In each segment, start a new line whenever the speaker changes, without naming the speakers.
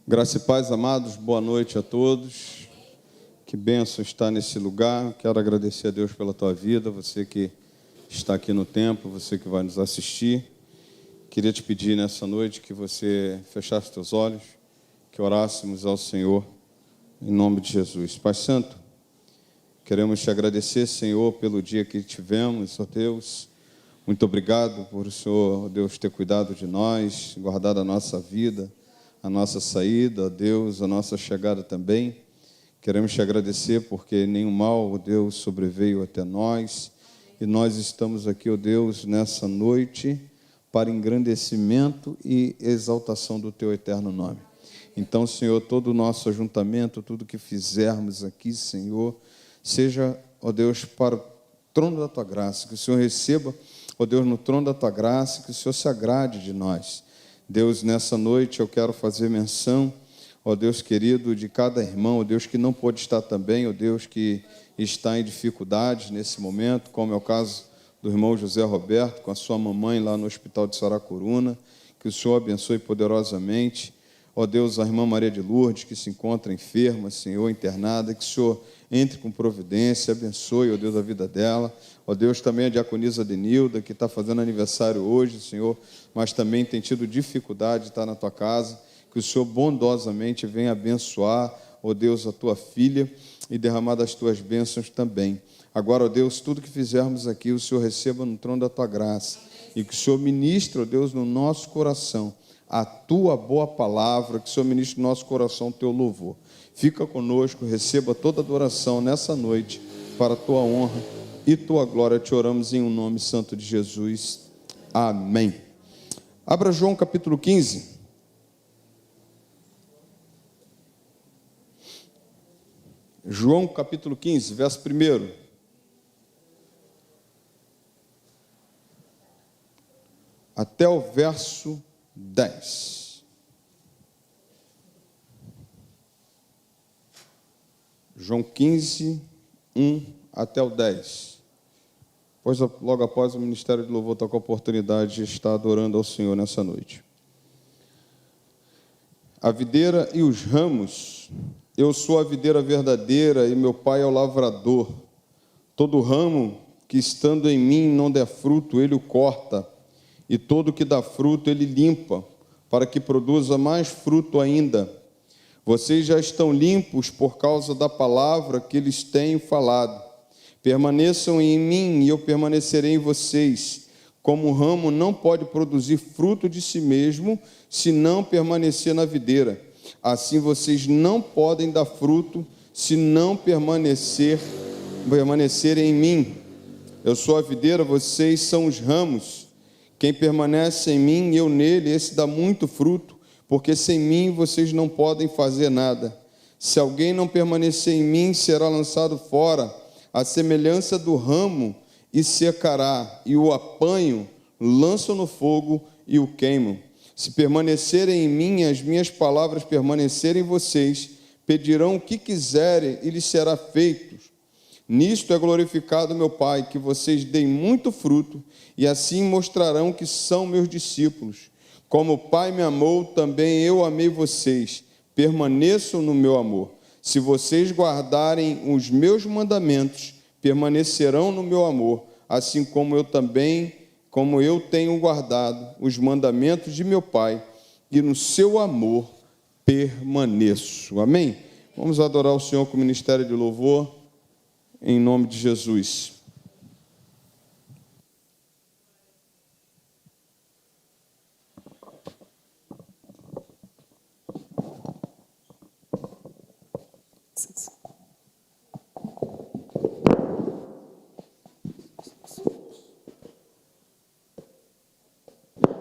Graça e paz, amados, boa noite a todos. Que bênção estar nesse lugar. Quero agradecer a Deus pela tua vida, você que está aqui no templo, você que vai nos assistir. Queria te pedir nessa noite que você fechasse teus olhos, que orássemos ao Senhor, em nome de Jesus. Pai Santo, queremos te agradecer, Senhor, pelo dia que tivemos, ó Deus. Muito obrigado por o Senhor, ó Deus, ter cuidado de nós, guardado a nossa vida, a nossa saída, ó Deus, a nossa chegada também. Queremos te agradecer porque nenhum mal, ó Deus, sobreveio até nós. E nós estamos aqui, ó Deus, nessa noite para engrandecimento e exaltação do teu eterno nome. Então, Senhor, todo o nosso ajuntamento, tudo que fizermos aqui, Senhor, seja, ó Deus, para o trono da tua graça, que o Senhor receba, ó Deus, no trono da tua graça, que o Senhor se agrade de nós. Deus, nessa noite eu quero fazer menção, ó Deus querido, de cada irmão, ó Deus que não pôde estar também, ó Deus que está em dificuldades nesse momento, como é o caso do irmão José Roberto, com a sua mamãe lá no hospital de Saracuruna, que o Senhor abençoe poderosamente. Ó Deus, a irmã Maria de Lourdes, que se encontra enferma, Senhor, internada, que o Senhor entre com providência, abençoe, ó Deus, a vida dela. Ó Deus, também a diaconisa Denilda, que está fazendo aniversário hoje, Senhor, mas também tem tido dificuldade de estar na tua casa. Que o Senhor bondosamente venha abençoar, ó Deus, a tua filha e derramar das tuas bênçãos também. Agora, ó Deus, tudo que fizermos aqui, o Senhor receba no trono da tua graça. E que o Senhor ministre, ó Deus, no nosso coração a tua boa palavra, que o Senhor ministre no nosso coração o teu louvor. Fica conosco, receba toda adoração nessa noite, para a tua honra e tua glória. Te oramos em um nome santo de Jesus. Amém. Abra João capítulo 15. João capítulo 15, verso 1. Até o verso 10. João 15, 1 até o 10. Logo após o Ministério de Louvor está com a oportunidade de estar adorando ao Senhor nessa noite. A videira e os ramos. Eu sou a videira verdadeira e meu pai é o lavrador. Todo ramo que estando em mim não der fruto, ele o corta. E todo que dá fruto, ele limpa, para que produza mais fruto ainda. Vocês já estão limpos por causa da palavra que lhes tenho falado. Permaneçam em mim e eu permanecerei em vocês. Como o ramo não pode produzir fruto de si mesmo, se não permanecer na videira. Assim vocês não podem dar fruto, se não permanecerem em mim. Eu sou a videira, vocês são os ramos. Quem permanece em mim e eu nele, esse dá muito fruto, porque sem mim vocês não podem fazer nada. Se alguém não permanecer em mim, será lançado fora, à semelhança do ramo, e secará, e o apanho, lançam no fogo e o queimam. Se permanecerem em mim, as minhas palavras permanecerem em vocês, pedirão o que quiserem e lhes será feito. Nisto é glorificado meu Pai, que vocês deem muito fruto, e assim mostrarão que são meus discípulos. Como o Pai me amou, também eu amei vocês. Permaneçam no meu amor. Se vocês guardarem os meus mandamentos, permanecerão no meu amor, assim como eu tenho guardado os mandamentos de meu Pai, e no seu amor permaneço. Amém? Vamos adorar o Senhor com o ministério de louvor, em nome de Jesus.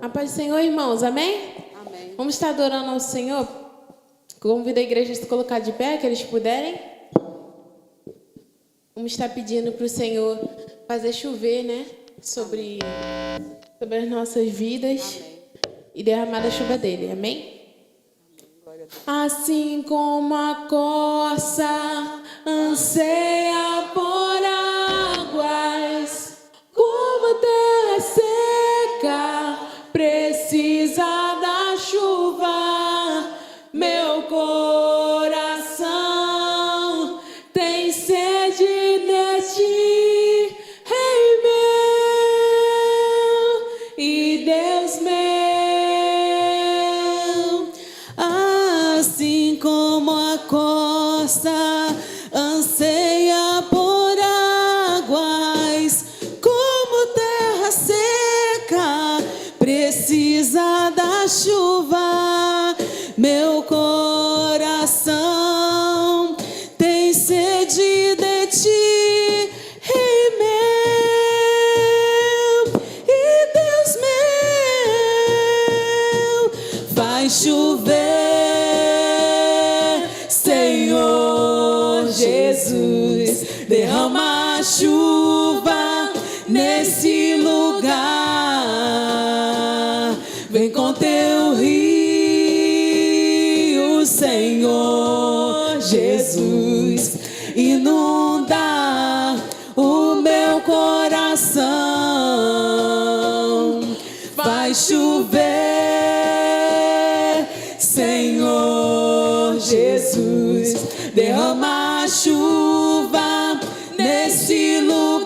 A paz do Senhor, irmãos, amém?
Amém.
Vamos estar adorando ao Senhor. Convido a igreja a se colocar de pé, que eles puderem. Vamos estar pedindo para o Senhor fazer chover, né? Sobre as nossas vidas.
Amém.
E derramar a chuva dele, amém?
Glória a Deus.
Assim como a corça anseia por águas, como a terra seca precisa da chuva, meu
costa anseia por águas, como terra seca precisa da chuva. Meu coração tem sede de ti, Rei meu e Deus meu. Faz chover, Senhor Jesus, derrama chuva nesse lugar. Vem com teu rio, Senhor Jesus, inunda o meu coração. Faz chover, Senhor Jesus, derrama chuva nesse lugar.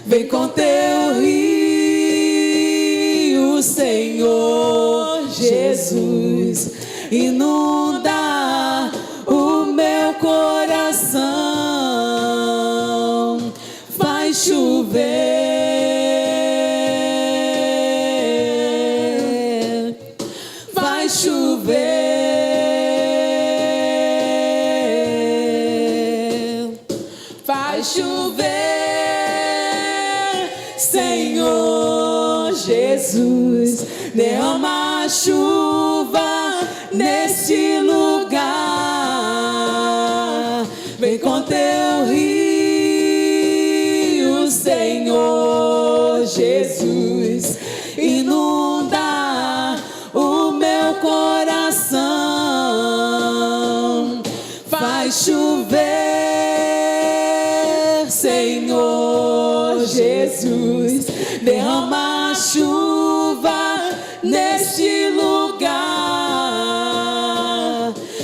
Vem com teu rio, Senhor Jesus, inunda o meu coração. Faz chover, faz chover, faz chover, Senhor Jesus, derrama chuva nesse lugar. Vem com teu rio, Senhor Jesus, inunda o meu coração. Faz chover, Senhor Jesus, derrama chuva nesse lugar.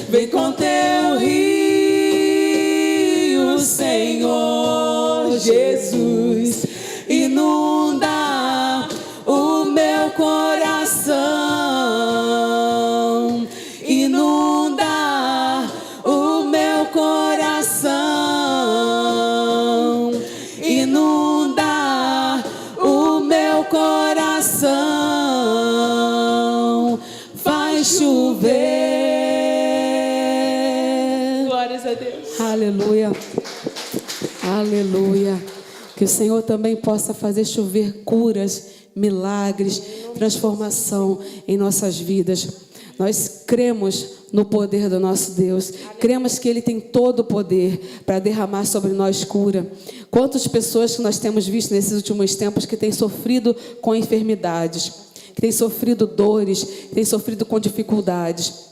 Vem com teu rio, Senhor Jesus, inunda o meu coração. Inunda o meu coração. Inunda o meu coração. Faz chover.
Glórias a Deus.
Aleluia. Aleluia. Que o Senhor também possa fazer chover curas, milagres, transformação em nossas vidas. Nós cremos no poder do nosso Deus. Cremos que Ele tem todo o poder para derramar sobre nós cura. Quantas pessoas que nós temos visto nesses últimos tempos que têm sofrido com enfermidades, que têm sofrido dores, que têm sofrido com dificuldades.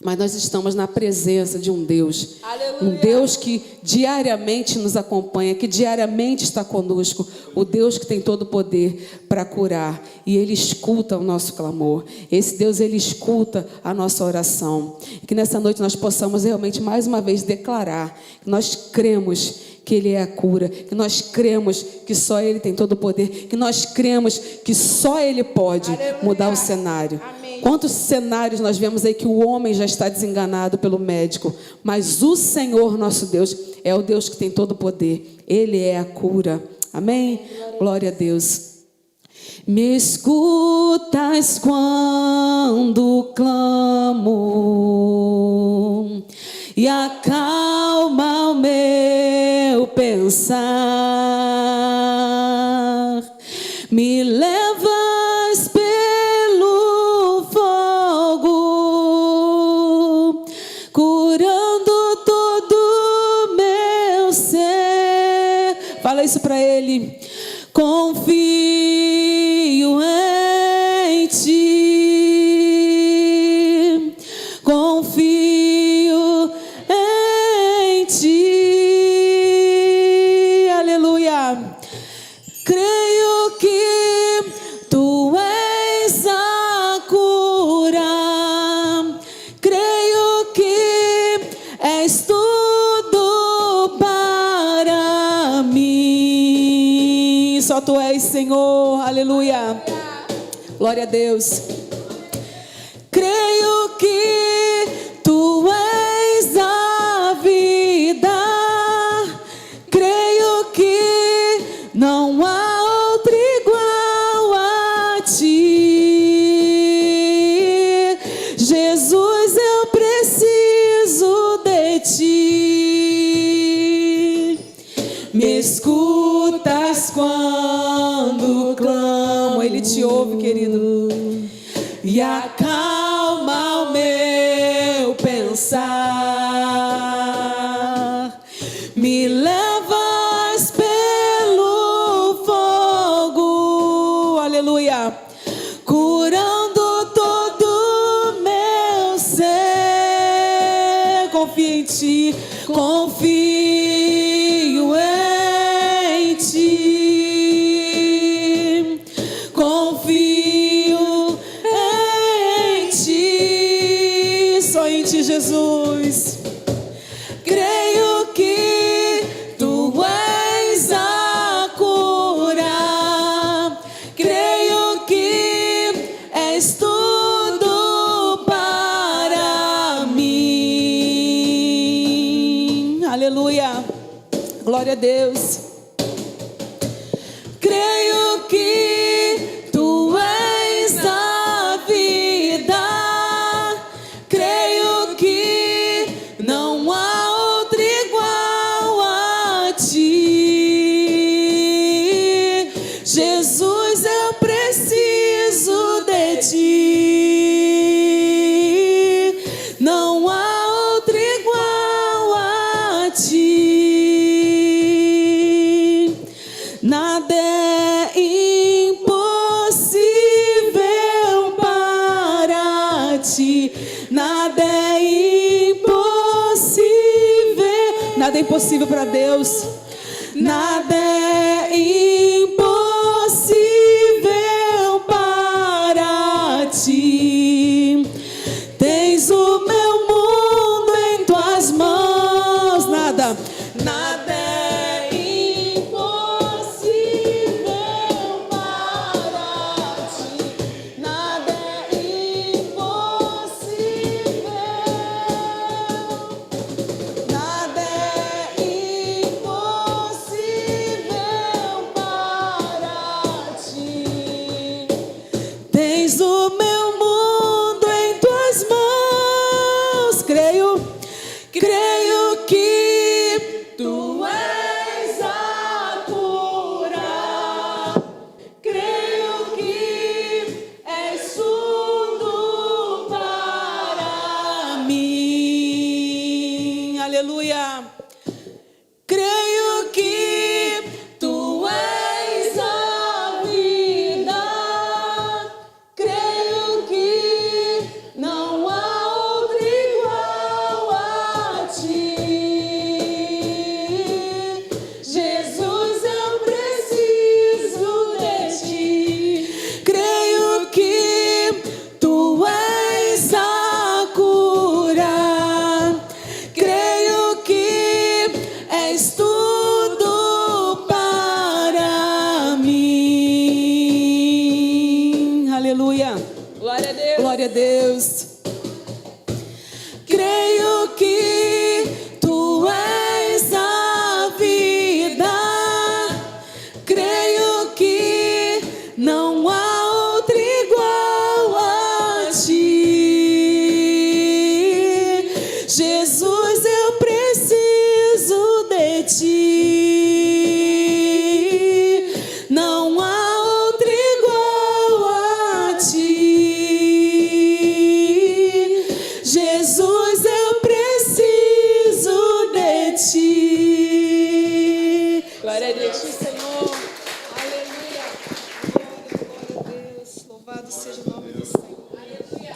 Mas nós estamos na presença de um Deus.
Aleluia.
Um Deus que diariamente nos acompanha, que diariamente está conosco. O Deus que tem todo o poder para curar. E Ele escuta o nosso clamor. Esse Deus, Ele escuta a nossa oração. E que nessa noite nós possamos realmente mais uma vez declarar que nós cremos que Ele é a cura, que nós cremos que só Ele tem todo o poder, que nós cremos que só Ele pode mudar o cenário.
Amém.
Quantos cenários nós vemos aí que o homem já está desenganado pelo médico, mas o Senhor nosso Deus é o Deus que tem todo o poder. Ele é a cura. Amém? Glória a Deus. Me escutas quando clamo e acalma o meu pensar. Me levas pelo fogo, curando todo meu ser. Fala isso para Ele. Confio em Ti, confio em Ti, aleluia. Creio que Tu és a cura, creio que és tudo para mim. Só Tu és, Senhor, aleluia. Glória a Deus. Creio que ouve, querido. E acalma o meu pensar, me levas pelo fogo, aleluia, curando todo meu ser. Confio em ti, confio em ti, confio em ti, só em ti, Jesus. Creio que tu és a cura, creio que és tudo para mim. Aleluia, glória a Deus. Creio que tu és a vida, creio que não há outro igual a ti. Jesus, eu preciso de ti, não há outro igual a ti. Nada é impossível para ti, nada é impossível, nada é impossível para Deus, nada é impossível para ti. Tens o meu mundo em tuas mãos, nada é impossível para ti, nada é impossível, nada é impossível para ti. Tens o meu mundo em tuas mãos, creio que tu és a cura, creio que és tudo para mim. Aleluia. Creio que tu és a vida, creio que não há outro igual a ti. Jesus, eu preciso de ti. Creio que tu és a cura, creio que és tudo para mim. Aleluia.
Glória a Deus.
Glória a Deus. Creio que tu és a vida, creio que não há outro igual a ti. Jesus, eu preciso de ti, não há outro igual a ti. Jesus, eu preciso de ti.
Glória a Deus, Senhor.
Aleluia. Glória a Deus. Louvado seja o nome do Senhor. Aleluia.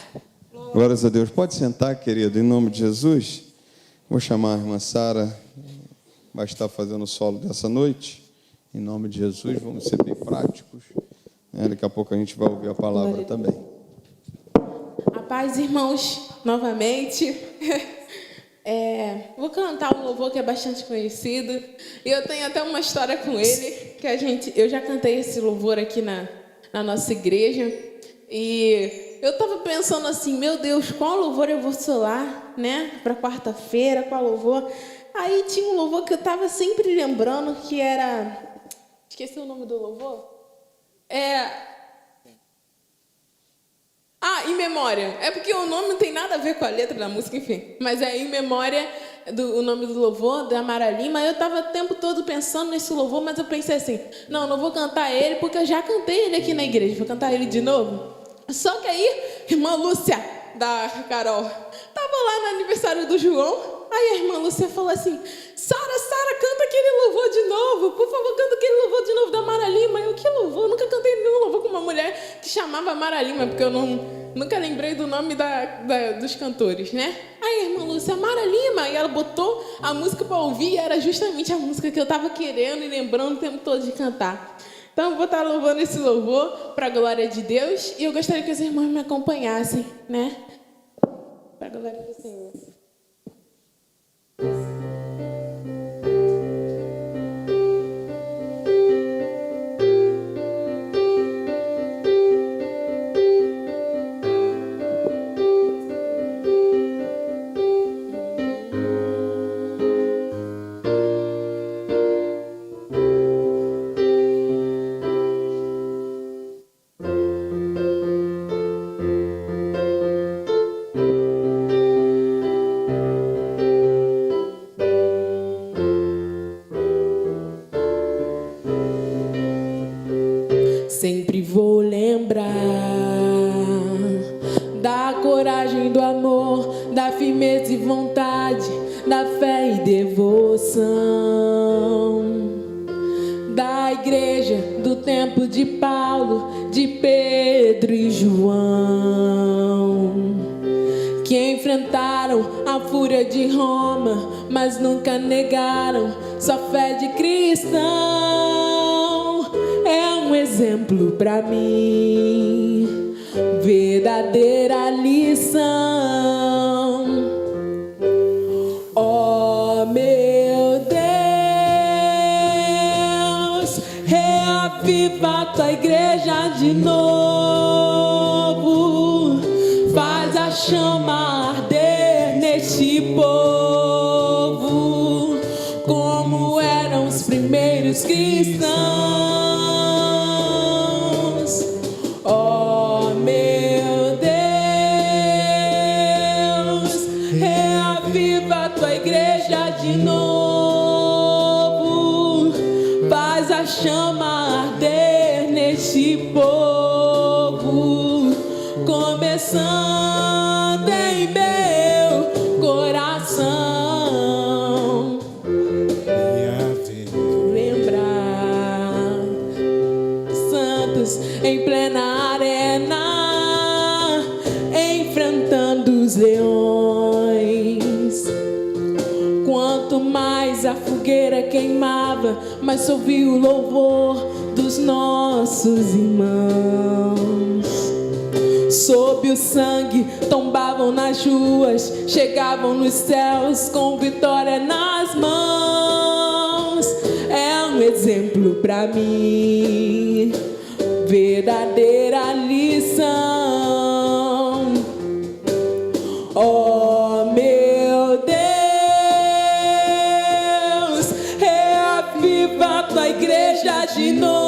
Glórias a Deus. Pode sentar, querido, em nome de Jesus. Vou chamar a irmã Sara, vai estar fazendo o solo dessa noite. Em nome de Jesus, vamos ser bem práticos. Daqui a pouco a gente vai ouvir a palavra também.
A paz, irmãos, novamente. Vou cantar um louvor que é bastante conhecido. E eu tenho até uma história com ele, que eu já cantei esse louvor aqui na nossa igreja. E eu estava pensando assim, meu Deus, qual louvor eu vou solar, né? Para quarta-feira, qual louvor? Aí tinha um louvor que eu estava sempre lembrando, que era... Esqueci o nome do louvor? Em Memória. É porque o nome não tem nada a ver com a letra da música, enfim. Mas é Em Memória o nome do louvor, da Mara Lima. Eu estava o tempo todo pensando nesse louvor, mas eu pensei assim, não vou cantar ele, porque eu já cantei ele aqui na igreja. Vou cantar ele de novo. Só que aí, irmã Lúcia, da Carol, estava lá no aniversário do João. Aí a irmã Lúcia falou assim, Sara, canta aquele louvor de novo. Por favor, canta aquele louvor de novo da Mara Lima. Eu, que louvor? Eu nunca cantei nenhum louvor com uma mulher que chamava Mara Lima, porque eu nunca lembrei do nome dos cantores, né? Aí a irmã Lúcia, Mara Lima, e ela botou a música para ouvir, e era justamente a música que eu estava querendo e lembrando o tempo todo de cantar. Então eu vou estar louvando esse louvor para a glória de Deus, e eu gostaria que os irmãos me acompanhassem, né? Para a glória do Senhor. Sempre vou lembrar da coragem, do amor, da firmeza e vontade, da fé e devoção, da igreja, do tempo de Paulo, de Pedro e João, que enfrentaram a fúria de Roma, mas nunca negaram sua fé de cristão. É um exemplo para mim, verdadeira lição. Oh, meu Deus, reaviva a tua igreja de novo, faz a chama arder neste povo, como eram os primeiros cristãos. De novo, faz a chama arder neste povo, começando em meu coração. Lembrar santos em plena arena, enfrentando os leões. Quanto mais a fogueira queimava, mais se ouvia o louvor dos nossos irmãos. Sob o sangue tombavam nas ruas, chegavam nos céus com vitória nas mãos. É um exemplo para mim, verdadeira lição. Oh, meu Deus, reaviva a tua igreja de novo,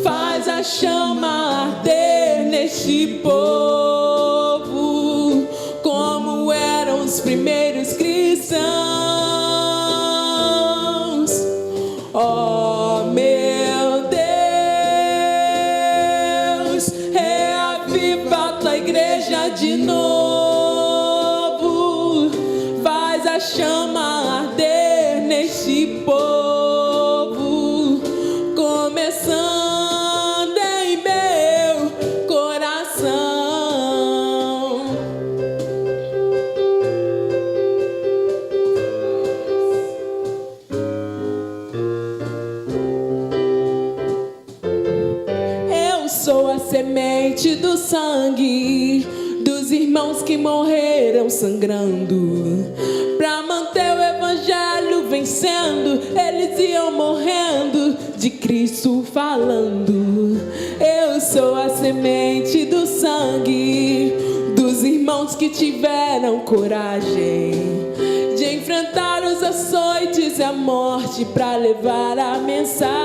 faz a chama arder neste povo, como eram os primeiros cristãos. Oh, meu Deus, reaviva a tua igreja de novo, faz a chama arder neste povo, começando em meu coração. Eu sou a semente do sangue dos irmãos que morreram sangrando pra manter o evangelho vencendo. Eles iam morrendo, de Cristo falando. Eu sou a semente do sangue dos irmãos que tiveram coragem de enfrentar os açoites e a morte pra levar a mensagem,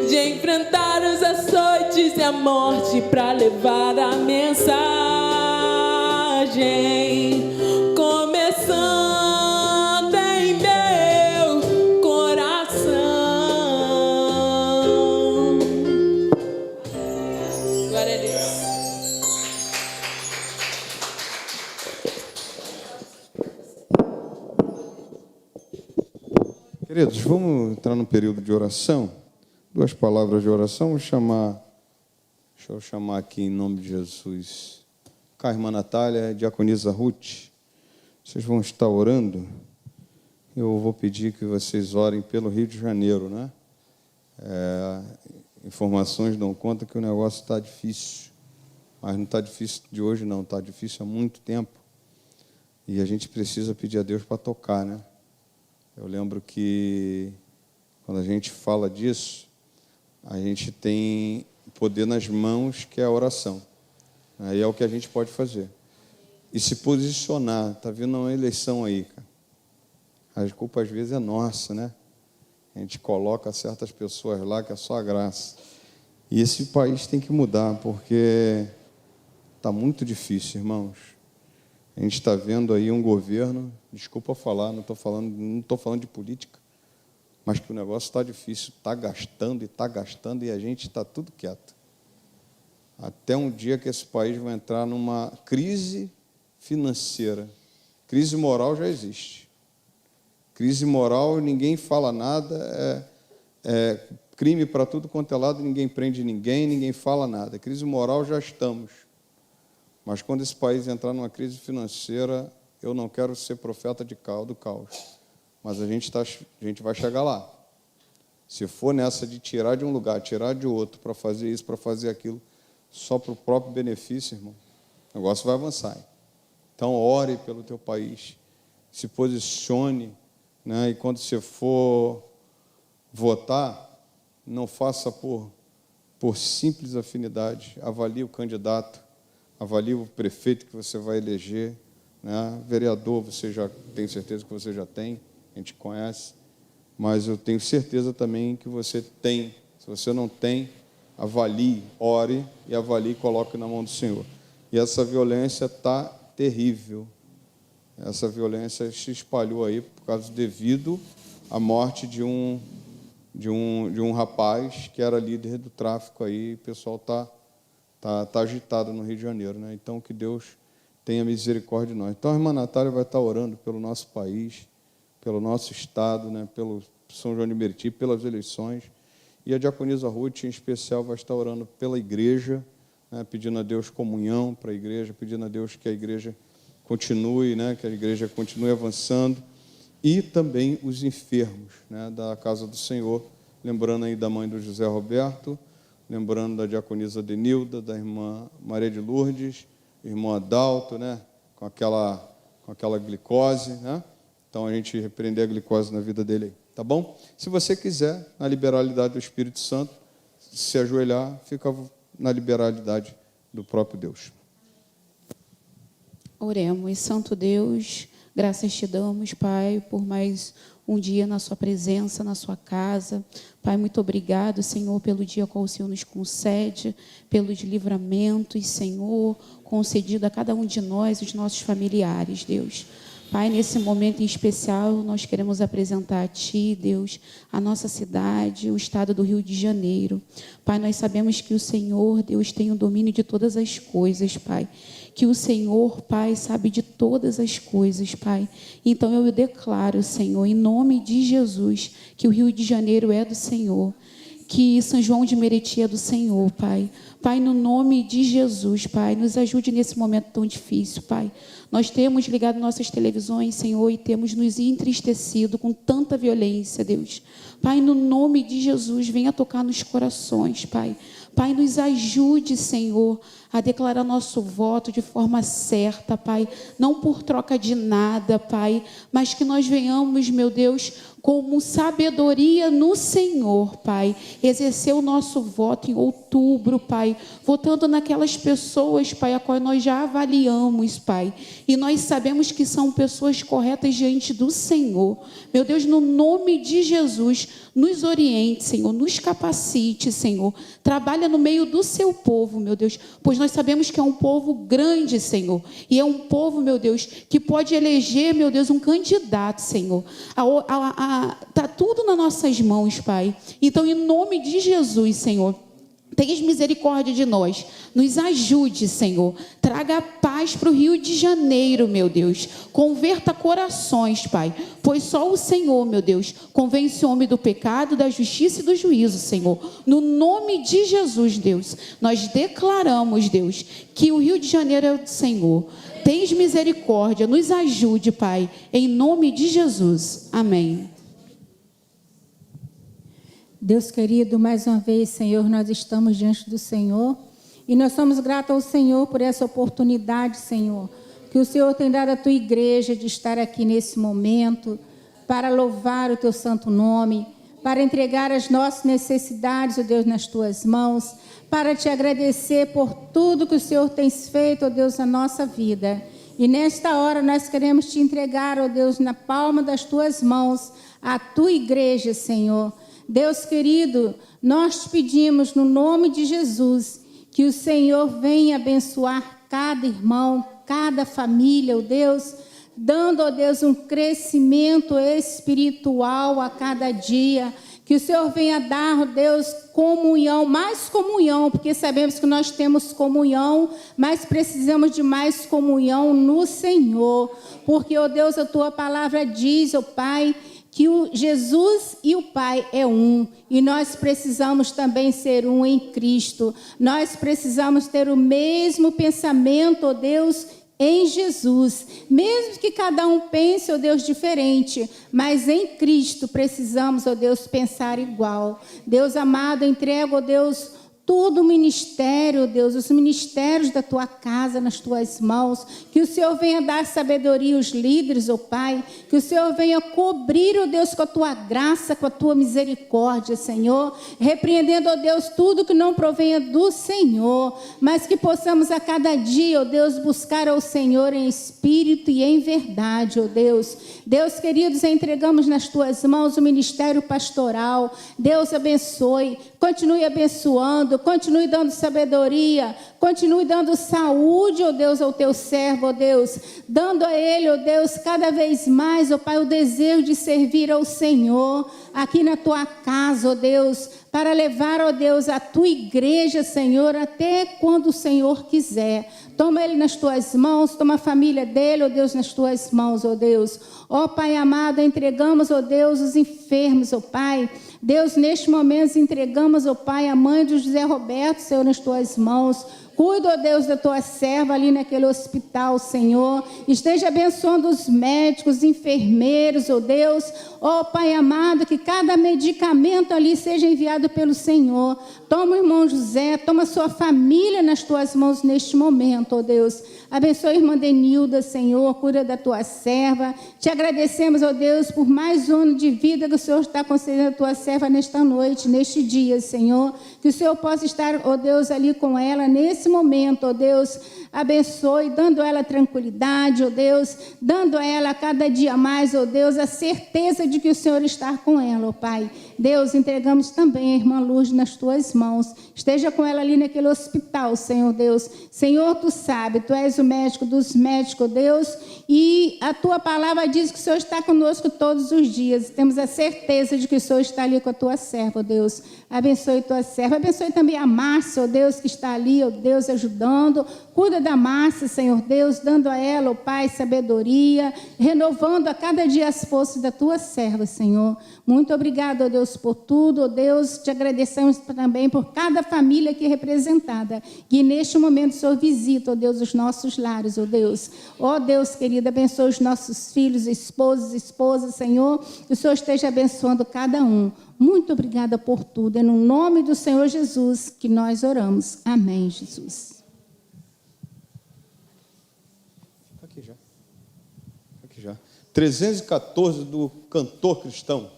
de enfrentar os açoites e a morte pra levar a mensagem.
viagem começando em meu coração. Glória a Deus.
Queridos, vamos entrar no período de oração. 2 palavras de oração. Deixa eu chamar aqui em nome de Jesus a irmã Natália, a diaconisa Ruth. Vocês vão estar orando. Eu vou pedir que vocês orem pelo Rio de Janeiro, né? Informações dão conta que o negócio está difícil. Mas não está difícil de hoje, não. Está difícil há muito tempo. E a gente precisa pedir a Deus para tocar, né? Eu lembro que, quando a gente fala disso, a gente tem poder nas mãos, que é a oração. Aí é o que a gente pode fazer. E se posicionar. Está vindo uma eleição aí, cara. A culpa, às vezes, é nossa, né? A gente coloca certas pessoas lá, que é só a graça. E esse país tem que mudar, porque está muito difícil, irmãos. A gente está vendo aí um governo, desculpa falar, não estou falando de política, mas que o negócio está difícil, está gastando e a gente está tudo quieto. Até um dia que esse país vai entrar numa crise financeira. Crise moral já existe. Crise moral, ninguém fala nada, é crime para tudo quanto é lado, ninguém prende ninguém fala nada. Crise moral já estamos. Mas quando esse país entrar numa crise financeira, eu não quero ser profeta do caos. Mas a gente vai chegar lá. Se for nessa de tirar de um lugar, tirar de outro, para fazer isso, para fazer aquilo, só para o próprio benefício, irmão, o negócio vai avançar. Então, ore pelo teu país, se posicione, né? E quando você for votar, não faça por simples afinidade. Avalie o candidato, avalie o prefeito que você vai eleger, né? Vereador, você já tem certeza que você já tem, a gente conhece, mas eu tenho certeza também que você tem. Se você não tem, avalie, ore e avalie e coloque na mão do Senhor. E essa violência está terrível. Essa violência se espalhou aí por causa devido à morte de um rapaz que era líder do tráfico aí. O pessoal tá agitado no Rio de Janeiro, né? Então que Deus tenha misericórdia de nós. Então a irmã Natália vai estar orando pelo nosso país, pelo nosso estado, né? Pelo São João de Meriti, pelas eleições. E a diaconisa Ruth, em especial, vai estar orando pela igreja, né? Pedindo a Deus comunhão para a igreja, pedindo a Deus que a igreja continue, né? Que a igreja continue avançando. E também os enfermos, né? Da casa do Senhor, lembrando aí da mãe do José Roberto, lembrando da diaconisa Denilda, da irmã Maria de Lourdes, irmão Adalto, né? com aquela glicose, né? Então a gente repreender a glicose na vida dele aí, tá bom? Se você quiser, na liberalidade do Espírito Santo, se ajoelhar, fica na liberalidade do próprio Deus.
Oremos. Santo Deus, graças te damos, Pai, por mais um dia na sua presença, na sua casa. Pai, muito obrigado, Senhor, pelo dia qual o Senhor nos concede, pelos livramentos, Senhor, concedido a cada um de nós, os nossos familiares, Deus. Pai, nesse momento em especial, nós queremos apresentar a Ti, Deus, a nossa cidade, o estado do Rio de Janeiro. Pai, nós sabemos que o Senhor, Deus, tem o domínio de todas as coisas, Pai. Que o Senhor, Pai, sabe de todas as coisas, Pai. Então eu declaro, Senhor, em nome de Jesus, que o Rio de Janeiro é do Senhor, que São João de Meriti é do Senhor, Pai. Pai, no nome de Jesus, Pai, nos ajude nesse momento tão difícil, Pai. Nós temos ligado nossas televisões, Senhor, e temos nos entristecido com tanta violência, Deus. Pai, no nome de Jesus, venha tocar nos corações, Pai. Pai, nos ajude, Senhor, a declarar nosso voto de forma certa, Pai. Não por troca de nada, Pai, mas que nós venhamos, meu Deus, como sabedoria no Senhor, Pai. Exercer o nosso voto em outubro, Pai. Votando naquelas pessoas, Pai, a qual nós já avaliamos, Pai. E nós sabemos que são pessoas corretas diante do Senhor. Meu Deus, no nome de Jesus, nos oriente, Senhor, nos capacite, Senhor. Trabalha no meio do seu povo, meu Deus, pois nós sabemos que é um povo grande, Senhor, e é um povo, meu Deus, que pode eleger, meu Deus, um candidato, Senhor. Está tudo nas nossas mãos, Pai. Então, em nome de Jesus, Senhor, tenha misericórdia de nós, nos ajude, Senhor, traga paz para o Rio de Janeiro, meu Deus, converta corações, Pai, pois só o Senhor, meu Deus, convence o homem do pecado, da justiça e do juízo, Senhor. No nome de Jesus, Deus, nós declaramos, Deus, que o Rio de Janeiro é do Senhor. Tens misericórdia, nos ajude, Pai, em nome de Jesus. Amém.
Deus querido, mais uma vez, Senhor, nós estamos diante do Senhor e nós somos gratos ao Senhor por essa oportunidade, Senhor, que o Senhor tem dado à tua igreja de estar aqui nesse momento para louvar o teu santo nome, para entregar as nossas necessidades, ó Deus, nas tuas mãos, para te agradecer por tudo que o Senhor tem feito, ó Deus, na nossa vida. E nesta hora nós queremos te entregar, ó Deus, na palma das tuas mãos, a tua igreja, Senhor. Deus querido, nós te pedimos no nome de Jesus que o Senhor venha abençoar cada irmão, cada família, ó Deus, dando, ó Deus, um crescimento espiritual a cada dia. Que o Senhor venha dar, ó Deus, comunhão, mais comunhão, porque sabemos que nós temos comunhão, mas precisamos de mais comunhão no Senhor. Porque, ó Deus, a tua palavra diz, ó Pai, que o Jesus e o Pai é um, e nós precisamos também ser um em Cristo. Nós precisamos ter o mesmo pensamento, ó Deus, em Jesus. Mesmo que cada um pense, ó Deus, diferente, mas em Cristo precisamos, ó Deus, pensar igual. Deus amado, entrego, ó Deus, todo o ministério, Deus, os ministérios da tua casa nas tuas mãos, que o Senhor venha dar sabedoria aos líderes, ó Pai, que o Senhor venha cobrir, ó Deus, com a tua graça, com a tua misericórdia, Senhor, repreendendo, ó Deus, tudo que não provenha do Senhor, mas que possamos a cada dia, ó Deus, buscar ao Senhor em espírito e em verdade, ó Deus. Deus, queridos, entregamos nas tuas mãos o ministério pastoral. Deus abençoe, continue abençoando, continue dando sabedoria, continue dando saúde, ó Deus, ao teu servo, ó Deus, dando a ele, ó Deus, cada vez mais, ó Pai, o desejo de servir ao Senhor, aqui na tua casa, ó Deus, para levar, ó Deus, a tua igreja, Senhor, até quando o Senhor quiser. Toma ele nas tuas mãos, toma a família dele, ó Deus, nas tuas mãos, ó Deus. Ó Pai amado, entregamos, ó Deus, os enfermos, ó Pai. Deus, neste momento, entregamos, ó Pai, a mãe de José Roberto, Senhor, nas tuas mãos. Cuida, ó Deus, da tua serva ali naquele hospital, Senhor. Esteja abençoando os médicos, os enfermeiros, ó Deus. Ó Pai amado, que cada medicamento ali seja enviado pelo Senhor. Toma o irmão José, toma sua família nas tuas mãos neste momento, ó Deus. Abençoa a irmã Denilda, Senhor, cura da tua serva. Te agradecemos, ó Deus, por mais um ano de vida que o Senhor está concedendo à tua serva nesta noite, neste dia, Senhor. Que o Senhor possa estar, ó Deus, ali com ela nesse momento, ó Deus. Abençoe, dando a ela tranquilidade, ó Deus, dando a ela cada dia mais, ó Deus, a certeza de que o Senhor está com ela, ó Pai. Deus, entregamos também a irmã Luz nas tuas mãos. Esteja com ela ali naquele hospital, Senhor Deus. Senhor, tu sabe, tu és o médico dos médicos, ó Deus, e a tua palavra diz que o Senhor está conosco todos os dias. Temos a certeza de que o Senhor está ali com a tua serva, ó Deus. Abençoe tua serva. Abençoe também a Márcia, ó Deus, que está ali, ó Deus, ajudando. Cuida da Márcia, Senhor Deus, dando a ela, ó Pai, sabedoria, renovando a cada dia as forças da tua serva, Senhor. Muito obrigado, ó Deus, por tudo, ó Deus. Te agradecemos também por cada família aqui representada. Que neste momento o Senhor visita, ó Deus, os nossos lares, ó Deus. Ó Deus, querido, abençoe os nossos filhos, esposas, Senhor. Que o Senhor esteja abençoando cada um. Muito obrigada por tudo. É no nome do Senhor Jesus que nós oramos. Amém, Jesus.
Aqui já. 314 do Cantor Cristão.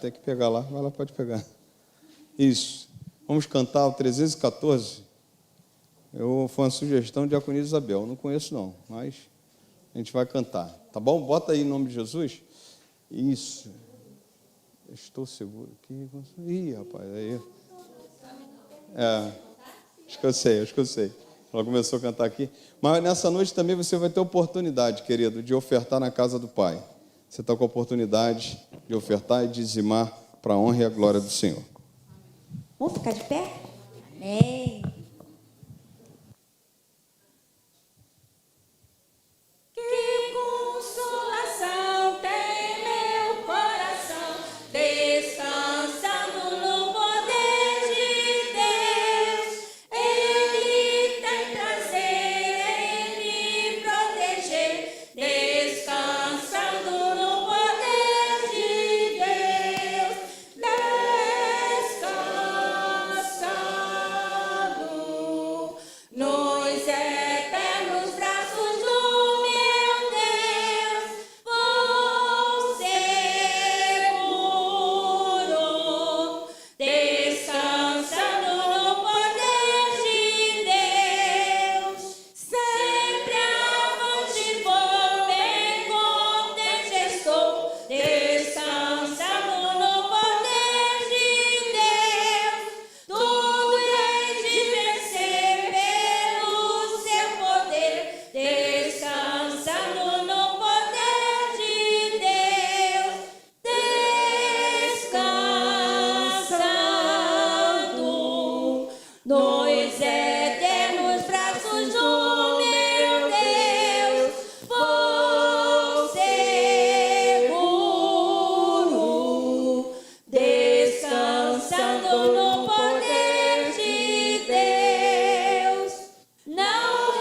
Tem que pegar lá. Vai lá, pode pegar. Isso. Vamos cantar o 314. Foi uma sugestão de Diaconisa Isabel. Eu não conheço, não, mas a gente vai cantar. Tá bom? Bota aí em nome de Jesus. Isso. Estou seguro que... Ih, rapaz, aí... Acho que eu sei. Ela começou a cantar aqui. Mas nessa noite também você vai ter oportunidade, querido, de ofertar na casa do Pai. Você está com a oportunidade de ofertar e dizimar para a honra e a glória do Senhor.
Vamos ficar de pé? Amém. Que consolação tem meu coração, descansando no poder de Deus. Ele tem prazer em me proteger, descansando no poder de Deus. Descansando nos eternos braços do meu Deus, vou seguro, descansando no poder de Deus. Sempre avante vou, bem contente estou, descansando no poder de Deus. Tudo hei de vencer pelo seu poder, descansando no poder de Deus. Descansando nos eternos braços do meu Deus, vou seguro, descansando no poder de Deus. Não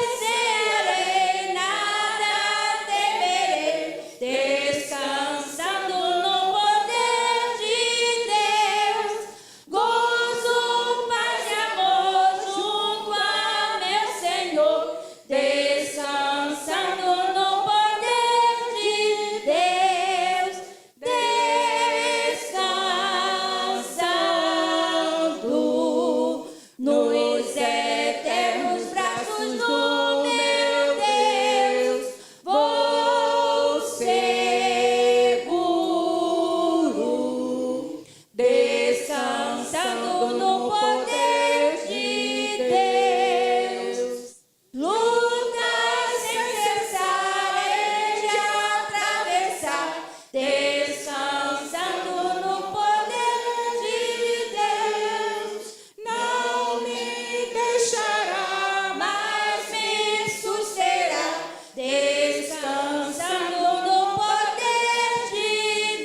recearei, nada temerei, descansando no poder de Deus. Gozo, paz e amor junto a meu Senhor, descansando no poder de Deus. Descansando nos eternos braços do meu Deus, vou seguro, descansando no poder de Deus. Lutas sem cessar hei de atravessar, descansando no poder de Deus. Não me deixará, mas me susterá, descansando no poder de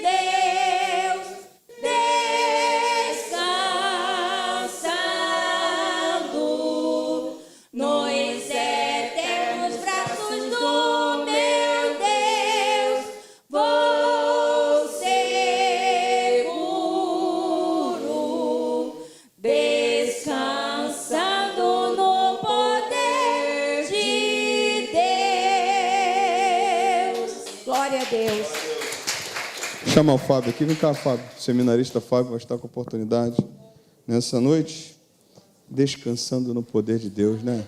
Deus. Descansando nos eternos braços do meu Deus, vou seguro, descansando no poder de Deus. Glória a Deus.
Chama o Fábio aqui. Vem cá, Fábio. O seminarista Fábio vai estar com a oportunidade nessa noite, descansando no poder de Deus, né?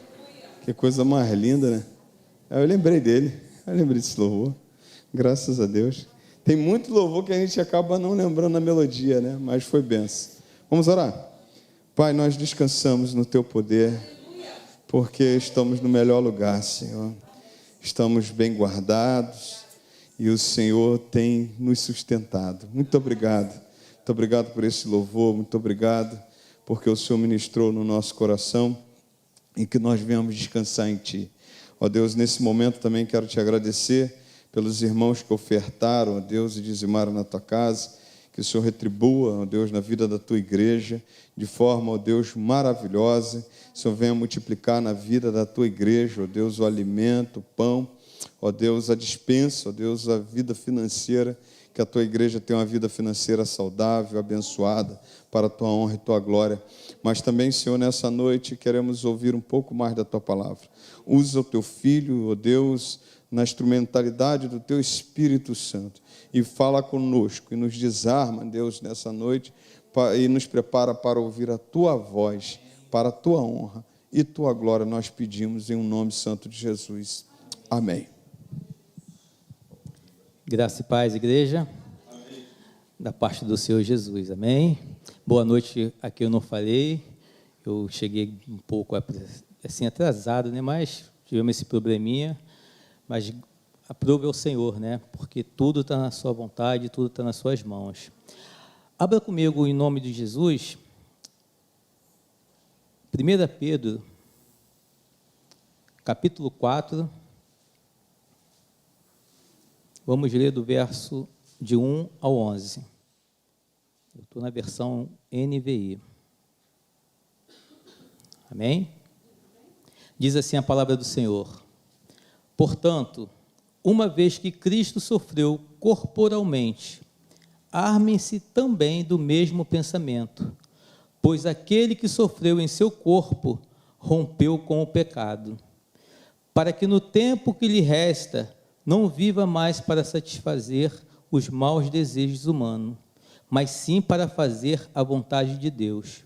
Que coisa mais linda, né? Eu lembrei dele. Eu lembrei desse louvor. Graças a Deus. Tem muito louvor que a gente acaba não lembrando a melodia, né? Mas foi benção. Vamos orar? Pai, nós descansamos no Teu poder, porque estamos no melhor lugar, Senhor. Estamos bem guardados e o Senhor tem nos sustentado. Muito obrigado. Muito obrigado por esse louvor. Muito obrigado porque o Senhor ministrou no nosso coração e que nós venhamos descansar em Ti. Ó Deus, nesse momento também quero Te agradecer pelos irmãos que ofertaram, ó Deus, e dizimaram na Tua casa. Que o Senhor retribua, ó Deus, na vida da Tua igreja, de forma, ó Deus, maravilhosa. O Senhor venha multiplicar na vida da Tua igreja, ó Deus, o alimento, o pão, ó Deus, a dispensa, ó Deus, a vida financeira. Que a Tua igreja tenha uma vida financeira saudável, abençoada, para a Tua honra e Tua glória. Mas também, Senhor, nessa noite, queremos ouvir um pouco mais da Tua palavra. Usa o Teu Filho, ó Deus, na instrumentalidade do Teu Espírito Santo. E fala conosco, e nos desarma, Deus, nessa noite, e nos prepara para ouvir a Tua voz, para a Tua honra e Tua glória, nós pedimos em um nome santo de Jesus. Amém.
Graça e paz, igreja. Amém. da parte do Senhor Jesus, amém? Boa noite, aqui eu não falei, eu cheguei um pouco assim atrasado, né? Mas tivemos esse probleminha, mas aprove ao Senhor, né? Porque tudo está na sua vontade, tudo está nas suas mãos. Abra comigo em nome de Jesus, 1 Pedro, capítulo 4, vamos ler do verso de 1 ao 11. Eu estou na versão NVI. Amém? Diz assim a palavra do Senhor: portanto, uma vez que Cristo sofreu corporalmente, armem-se também do mesmo pensamento, pois aquele que sofreu em seu corpo rompeu com o pecado, para que no tempo que lhe resta não viva mais para satisfazer os maus desejos humanos, mas sim para fazer a vontade de Deus.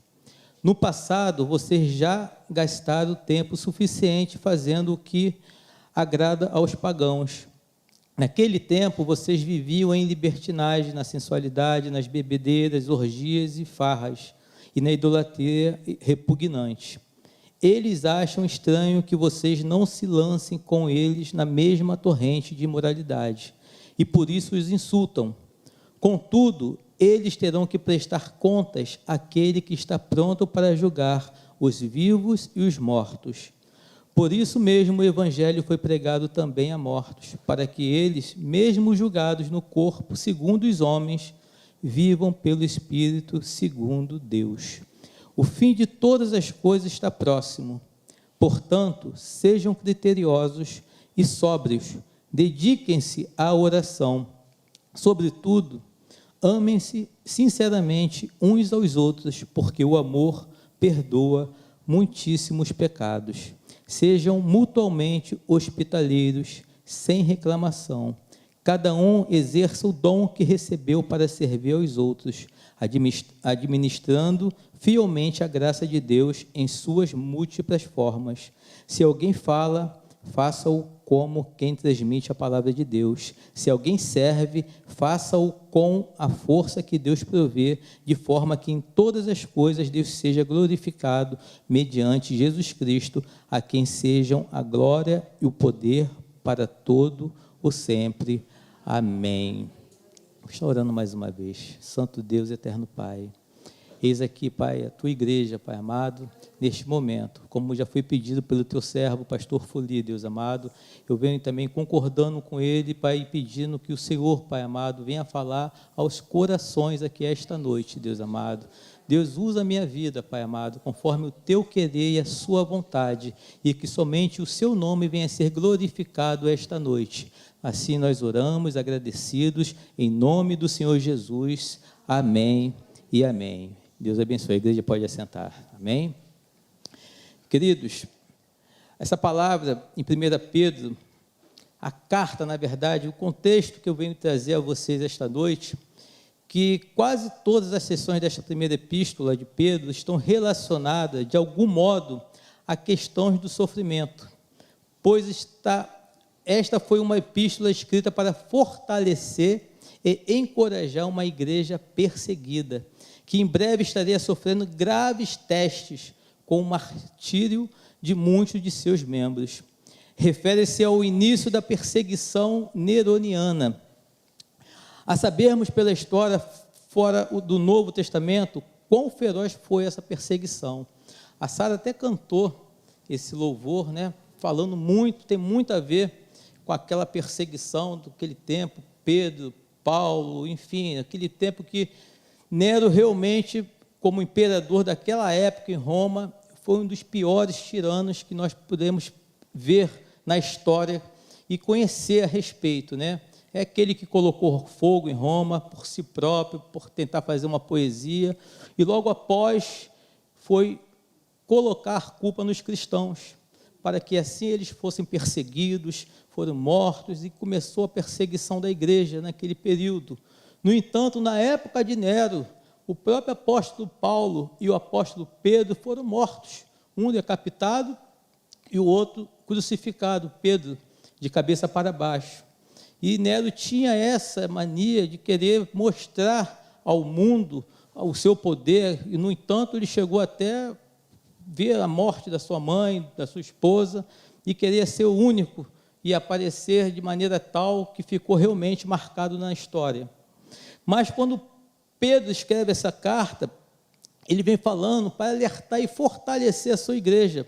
No passado, vocês já gastaram tempo suficiente fazendo o que agrada aos pagãos. Naquele tempo, vocês viviam em libertinagem, na sensualidade, nas bebedeiras, orgias e farras, e na idolatria repugnante. Eles acham estranho que vocês não se lancem com eles na mesma torrente de imoralidade, e por isso os insultam. Contudo, eles terão que prestar contas àquele que está pronto para julgar os vivos e os mortos. Por isso mesmo o Evangelho foi pregado também a mortos, para que eles, mesmo julgados no corpo, segundo os homens, vivam pelo Espírito, segundo Deus. O fim de todas as coisas está próximo. Portanto, sejam criteriosos e sóbrios, dediquem-se à oração. Sobretudo, amem-se sinceramente uns aos outros, porque o amor perdoa muitíssimos pecados. Sejam mutuamente hospitaleiros, sem reclamação. Cada um exerça o dom que recebeu para servir aos outros, administrando fielmente a graça de Deus em suas múltiplas formas. Se alguém fala, faça-o como quem transmite a palavra de Deus. Se alguém serve, faça-o com a força que Deus provê, de forma que em todas as coisas Deus seja glorificado mediante Jesus Cristo, a quem sejam a glória e o poder para todo o sempre. Amém. Vou estar orando mais uma vez. Santo Deus, eterno Pai, eis aqui, Pai, a Tua igreja, Pai amado, neste momento, como já foi pedido pelo Teu servo, pastor Fuli, Deus amado, eu venho também concordando com ele, Pai, e pedindo que o Senhor, Pai amado, venha falar aos corações aqui esta noite, Deus amado. Deus, usa a minha vida, Pai amado, conforme o Teu querer e a Sua vontade, e que somente o Seu nome venha a ser glorificado esta noite. Assim nós oramos, agradecidos, em nome do Senhor Jesus. Amém e amém. Deus abençoe. A igreja pode assentar. Amém? Queridos, essa palavra em 1 Pedro, a carta, na verdade, o contexto que eu venho trazer a vocês esta noite, que quase todas as sessões desta primeira epístola de Pedro estão relacionadas, de algum modo, a questões do sofrimento, pois esta foi uma epístola escrita para fortalecer e encorajar uma igreja perseguida, que em breve estaria sofrendo graves testes com o martírio de muitos de seus membros. Refere-se ao início da perseguição neroniana. A sabermos pela história fora do Novo Testamento quão feroz foi essa perseguição. A Sara até cantou esse louvor, né, falando muito, tem muito a ver com aquela perseguição daquele tempo, Pedro, Paulo, enfim, aquele tempo que Nero realmente, como imperador daquela época em Roma, foi um dos piores tiranos que nós podemos ver na história e conhecer a respeito, né? É aquele que colocou fogo em Roma por si próprio, por tentar fazer uma poesia, e logo após foi colocar culpa nos cristãos, para que assim eles fossem perseguidos, foram mortos, e começou a perseguição da igreja naquele período. No entanto, na época de Nero, o próprio apóstolo Paulo e o apóstolo Pedro foram mortos, um decapitado e o outro crucificado, Pedro, de cabeça para baixo. E Nero tinha essa mania de querer mostrar ao mundo o seu poder, e, no entanto, ele chegou até ver a morte da sua mãe, da sua esposa, e queria ser o único e aparecer de maneira tal que ficou realmente marcado na história. Mas quando Pedro escreve essa carta, ele vem falando para alertar e fortalecer a sua igreja.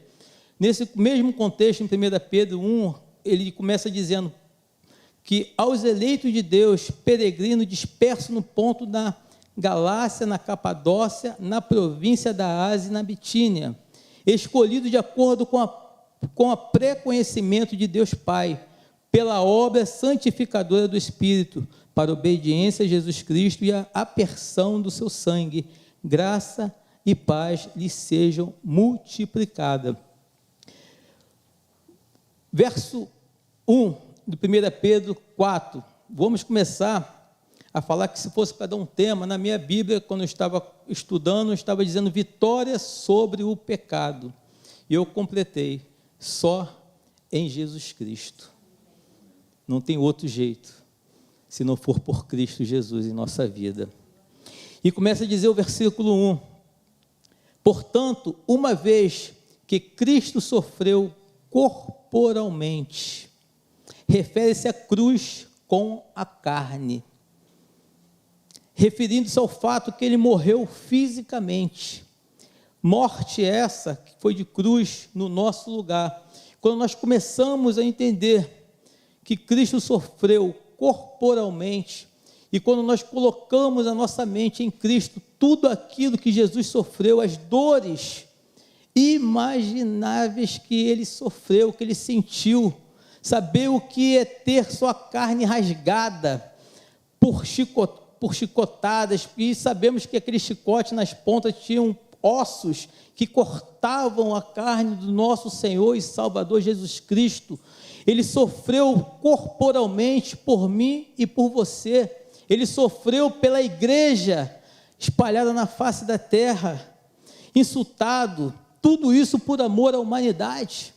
Nesse mesmo contexto, em 1 Pedro 1, ele começa dizendo que aos eleitos de Deus, peregrinos dispersos no ponto da Galácia, na Capadócia, na província da Ásia e na Bitínia, escolhidos de acordo com a pré-conhecimento de Deus Pai, pela obra santificadora do Espírito, para a obediência a Jesus Cristo e a aspersão do seu sangue, graça e paz lhes sejam multiplicadas. Verso 1 de 1 Pedro 4, vamos começar a falar que, se fosse para dar um tema, na minha Bíblia, quando eu estava estudando, eu estava dizendo vitória sobre o pecado, e eu completei, só em Jesus Cristo, não tem outro jeito, se não for por Cristo Jesus em nossa vida. E começa a dizer o versículo 1, portanto, uma vez que Cristo sofreu corporalmente, refere-se à cruz com a carne, referindo-se ao fato que ele morreu fisicamente, morte essa que foi de cruz no nosso lugar. Quando nós começamos a entender que Cristo sofreu corporalmente, e quando nós colocamos a nossa mente em Cristo, tudo aquilo que Jesus sofreu, as dores imagináveis que ele sofreu, que ele sentiu, saber o que é ter sua carne rasgada por chicotadas, e sabemos que aquele chicote nas pontas tinham ossos que cortavam a carne do nosso Senhor e Salvador Jesus Cristo. Ele sofreu corporalmente por mim e por você. Ele sofreu pela igreja espalhada na face da terra, insultado, tudo isso por amor à humanidade.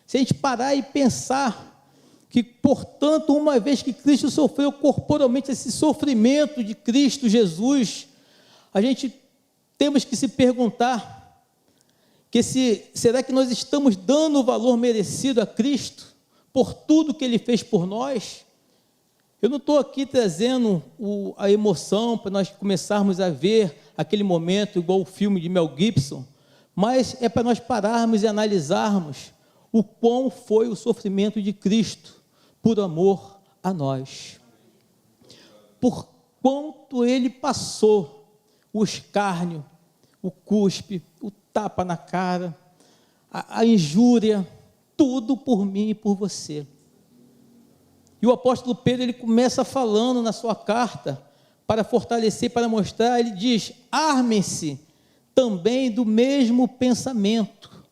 Se a gente parar e pensar que, portanto, uma vez que Cristo sofreu corporalmente esse sofrimento de Cristo Jesus, a gente temos que se perguntar será que nós estamos dando o valor merecido a Cristo por tudo que Ele fez por nós? Eu não estou aqui trazendo a emoção para nós começarmos a ver aquele momento igual o filme de Mel Gibson, mas é para nós pararmos e analisarmos o quão foi o sofrimento de Cristo por amor a nós. Por quanto Ele passou o escárnio, o cuspe, o tapa na cara, a injúria, tudo por mim e por você. E o apóstolo Pedro, ele começa falando na sua carta, para fortalecer, para mostrar, ele diz, armem-se também do mesmo pensamento.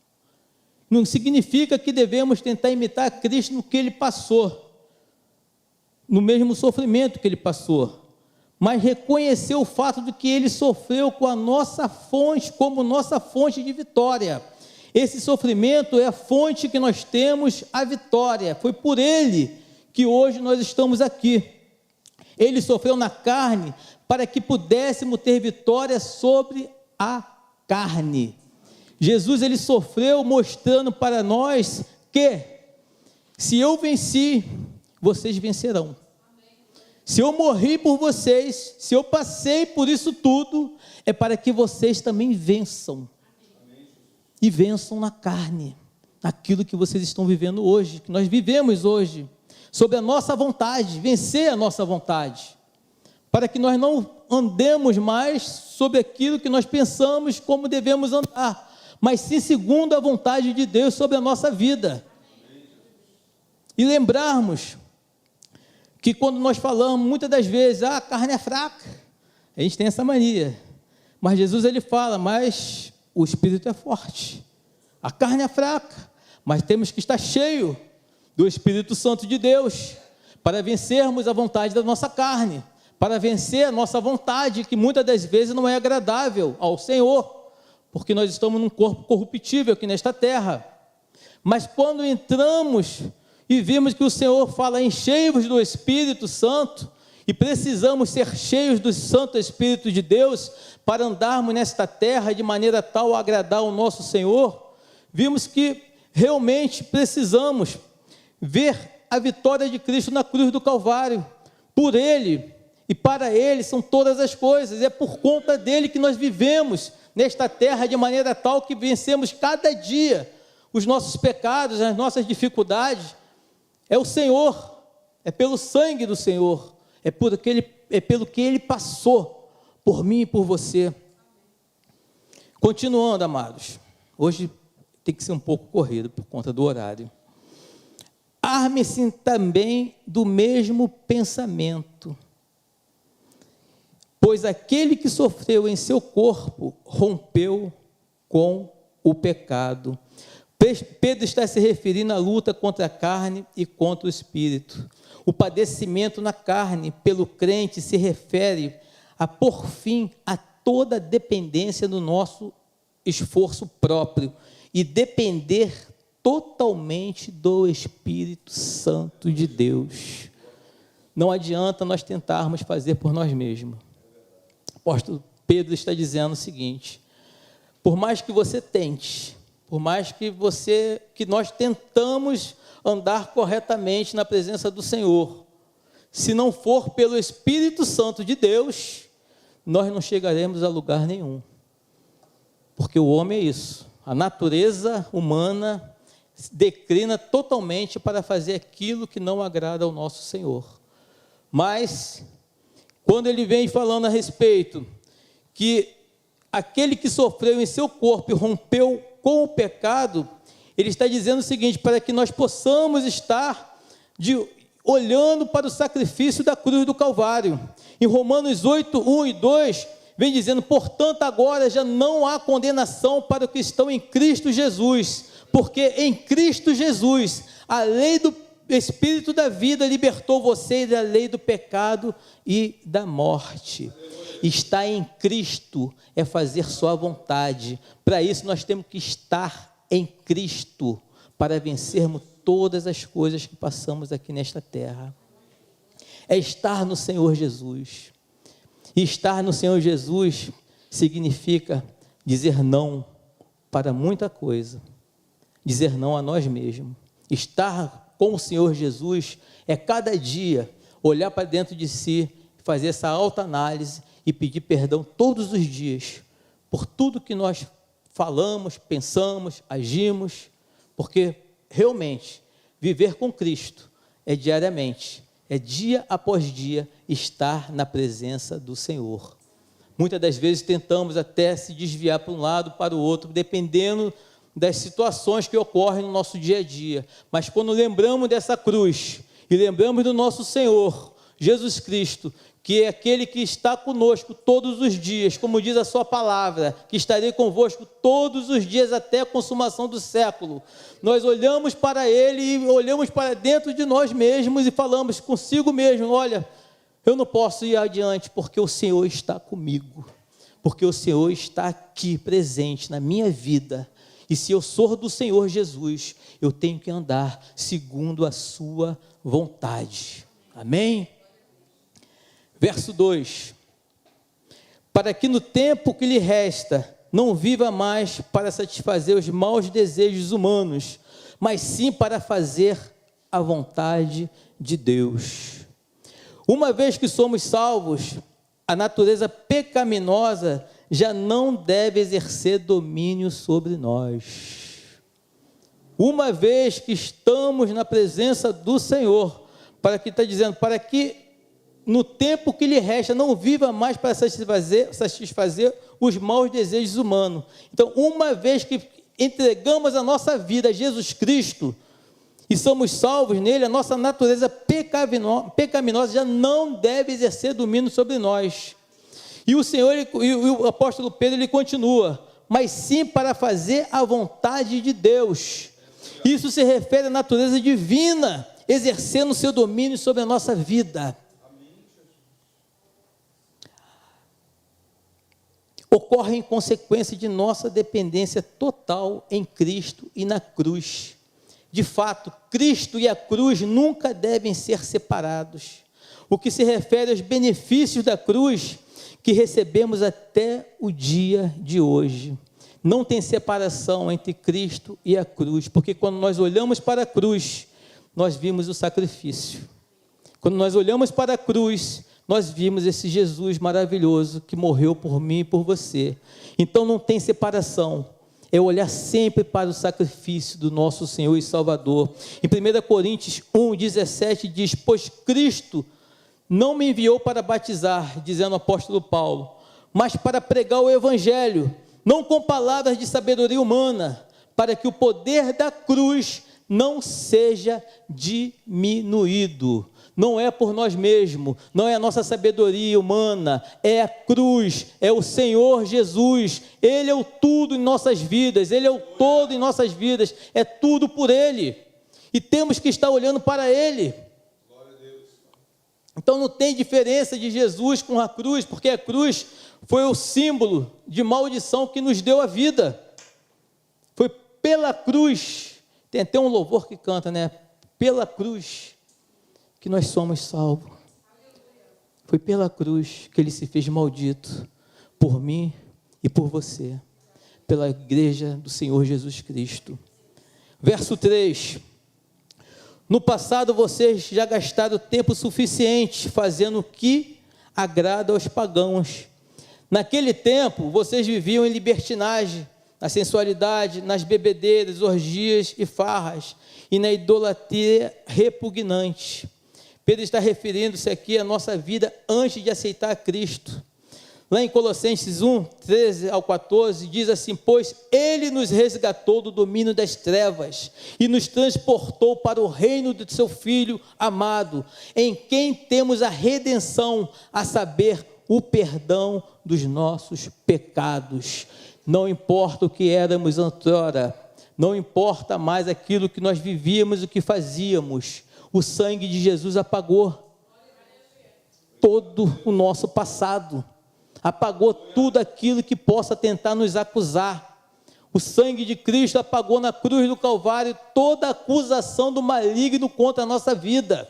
Não significa que devemos tentar imitar Cristo no que Ele passou, no mesmo sofrimento que Ele passou, mas reconhecer o fato de que Ele sofreu com a nossa fonte, como nossa fonte de vitória. Esse sofrimento é a fonte que nós temos, a vitória. Foi por Ele que hoje nós estamos aqui. Ele sofreu na carne para que pudéssemos ter vitória sobre a carne. Jesus, ele sofreu mostrando para nós que se eu venci, vocês vencerão. Se eu morri por vocês, se eu passei por isso tudo, é para que vocês também vençam. E vençam na carne, naquilo que vocês estão vivendo hoje, que nós vivemos hoje, sobre a nossa vontade, vencer a nossa vontade, para que nós não andemos mais sobre aquilo que nós pensamos como devemos andar, mas sim segundo a vontade de Deus sobre a nossa vida. E lembrarmos que quando nós falamos, muitas das vezes, a carne é fraca, a gente tem essa mania, mas Jesus, ele fala, mas o Espírito é forte. A carne é fraca, mas temos que estar cheio do Espírito Santo de Deus, para vencermos a vontade da nossa carne, para vencer a nossa vontade, que muitas das vezes não é agradável ao Senhor, porque nós estamos num corpo corruptível aqui nesta terra. Mas quando entramos e vimos que o Senhor fala, enchei-vos do Espírito Santo, e precisamos ser cheios do Santo Espírito de Deus para andarmos nesta terra de maneira tal a agradar o nosso Senhor, vimos que realmente precisamos ver a vitória de Cristo na cruz do Calvário. Por Ele e para Ele são todas as coisas, é por conta dEle que nós vivemos nesta terra de maneira tal que vencemos cada dia os nossos pecados, as nossas dificuldades. É o Senhor, é pelo sangue do Senhor, é pelo que Ele passou por mim e por você. Continuando, amados, hoje tem que ser um pouco corrido por conta do horário. Arme-se também do mesmo pensamento, pois aquele que sofreu em seu corpo rompeu com o pecado. Pedro está se referindo à luta contra a carne e contra o espírito. O padecimento na carne pelo crente se refere a pôr fim a toda dependência do nosso esforço próprio e depender totalmente do Espírito Santo de Deus. Não adianta nós tentarmos fazer por nós mesmos. O apóstolo Pedro está dizendo o seguinte: por mais que você tente, por mais que nós tentamos andar corretamente na presença do Senhor, se não for pelo Espírito Santo de Deus, nós não chegaremos a lugar nenhum. Porque o homem é isso, a natureza humana declina totalmente para fazer aquilo que não agrada ao nosso Senhor. Mas, quando ele vem falando a respeito que aquele que sofreu em seu corpo e rompeu com o pecado, ele está dizendo o seguinte: para que nós possamos estar olhando para o sacrifício da cruz do Calvário. Em Romanos 8, 1 e 2, vem dizendo: portanto, agora já não há condenação para os que estão em Cristo Jesus, porque em Cristo Jesus a lei do Espírito da vida libertou vocês da lei do pecado e da morte. Estar em Cristo é fazer sua vontade. Para isso nós temos que estar em Cristo, para vencermos todas as coisas que passamos aqui nesta terra. É estar no Senhor Jesus. E estar no Senhor Jesus significa dizer não para muita coisa. Dizer não a nós mesmos. Estar com o Senhor Jesus é cada dia olhar para dentro de si, fazer essa autoanálise e pedir perdão todos os dias por tudo que nós falamos, pensamos, agimos, porque realmente viver com Cristo é diariamente, é dia após dia estar na presença do Senhor. Muitas das vezes tentamos até se desviar para um lado, para o outro, dependendo das situações que ocorrem no nosso dia a dia, mas quando lembramos dessa cruz e lembramos do nosso Senhor Jesus Cristo, que é aquele que está conosco todos os dias, como diz a sua palavra, que estarei convosco todos os dias até a consumação do século, nós olhamos para Ele e olhamos para dentro de nós mesmos e falamos consigo mesmo: olha, eu não posso ir adiante porque o Senhor está comigo, porque o Senhor está aqui presente na minha vida. E se eu sou do Senhor Jesus, eu tenho que andar segundo a sua vontade. Amém? Verso 2. Para que no tempo que lhe resta, não viva mais para satisfazer os maus desejos humanos, mas sim para fazer a vontade de Deus. Uma vez que somos salvos, a natureza pecaminosa já não deve exercer domínio sobre nós. Uma vez que estamos na presença do Senhor, para que no tempo que lhe resta, não viva mais para satisfazer os maus desejos humanos. Então, uma vez que entregamos a nossa vida a Jesus Cristo e somos salvos nele, a nossa natureza pecaminosa já não deve exercer domínio sobre nós. E o Senhor, e o apóstolo Pedro, ele continua: mas sim para fazer a vontade de Deus. Isso se refere à natureza divina, exercendo o seu domínio sobre a nossa vida. Ocorre em consequência de nossa dependência total em Cristo e na cruz. De fato, Cristo e a cruz nunca devem ser separados. o que se refere aos benefícios da cruz que recebemos até o dia de hoje. Não tem separação entre Cristo e a cruz, porque quando nós olhamos para a cruz, nós vimos o sacrifício. Quando nós olhamos para a cruz, nós vimos esse Jesus maravilhoso que morreu por mim e por você. Então não tem separação, é olhar sempre para o sacrifício do nosso Senhor e Salvador. Em 1 Coríntios 1:17 diz: pois Cristo não me enviou para batizar, dizendo o apóstolo Paulo, mas para pregar o evangelho, não com palavras de sabedoria humana, para que o poder da cruz não seja diminuído. Não é por nós mesmos, não é a nossa sabedoria humana, é a cruz, é o Senhor Jesus. Ele é o tudo em nossas vidas, Ele é o todo em nossas vidas, é tudo por Ele, e temos que estar olhando para Ele. Então não tem diferença de Jesus com a cruz, porque a cruz foi o símbolo de maldição que nos deu a vida. Foi pela cruz, tem até um louvor que canta, né? Pela cruz que nós somos salvos. Foi pela cruz que Ele se fez maldito, por mim e por você, pela igreja do Senhor Jesus Cristo. Verso 3: no passado vocês já gastaram tempo suficiente fazendo o que agrada aos pagãos. Naquele tempo vocês viviam em libertinagem, na sensualidade, nas bebedeiras, orgias e farras, e na idolatria repugnante. Pedro está referindo-se aqui à nossa vida antes de aceitar Cristo. Lá em Colossenses 1, 13 ao 14, diz assim: pois Ele nos resgatou do domínio das trevas e nos transportou para o reino do seu Filho amado, em quem temos a redenção, a saber, o perdão dos nossos pecados. Não importa o que éramos outrora, não importa mais aquilo que nós vivíamos, o que fazíamos, o sangue de Jesus apagou todo o nosso passado, apagou tudo aquilo que possa tentar nos acusar. O sangue de Cristo apagou na cruz do Calvário toda a acusação do maligno contra a nossa vida.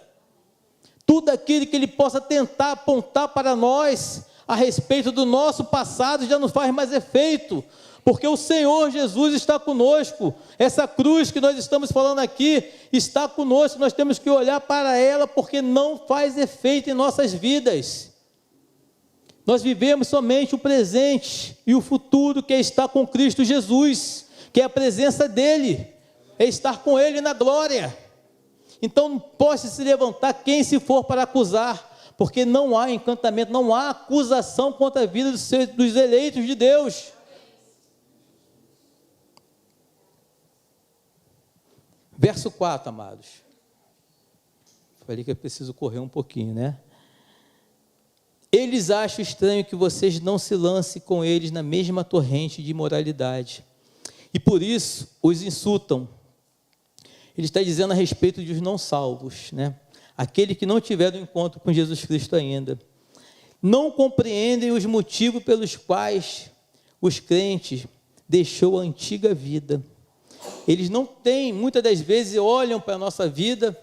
Tudo aquilo que ele possa tentar apontar para nós a respeito do nosso passado já não faz mais efeito, porque o Senhor Jesus está conosco. Essa cruz que nós estamos falando aqui está conosco, nós temos que olhar para ela, porque não faz efeito em nossas vidas. Nós vivemos somente o presente e o futuro, que é estar com Cristo Jesus, que é a presença dEle, é estar com Ele na glória. Então não pode se levantar quem se for para acusar, porque não há encantamento, não há acusação contra a vida dos eleitos de Deus. Verso 4, amados. Falei que eu preciso correr um pouquinho, né? Eles acham estranho que vocês não se lancem com eles na mesma torrente de imoralidade, e por isso os insultam. Ele está dizendo a respeito dos não salvos, né? Aqueles que não tiveram encontro com Jesus Cristo ainda. Não compreendem os motivos pelos quais os crentes deixou a antiga vida. Eles não têm, muitas das vezes olham para a nossa vida,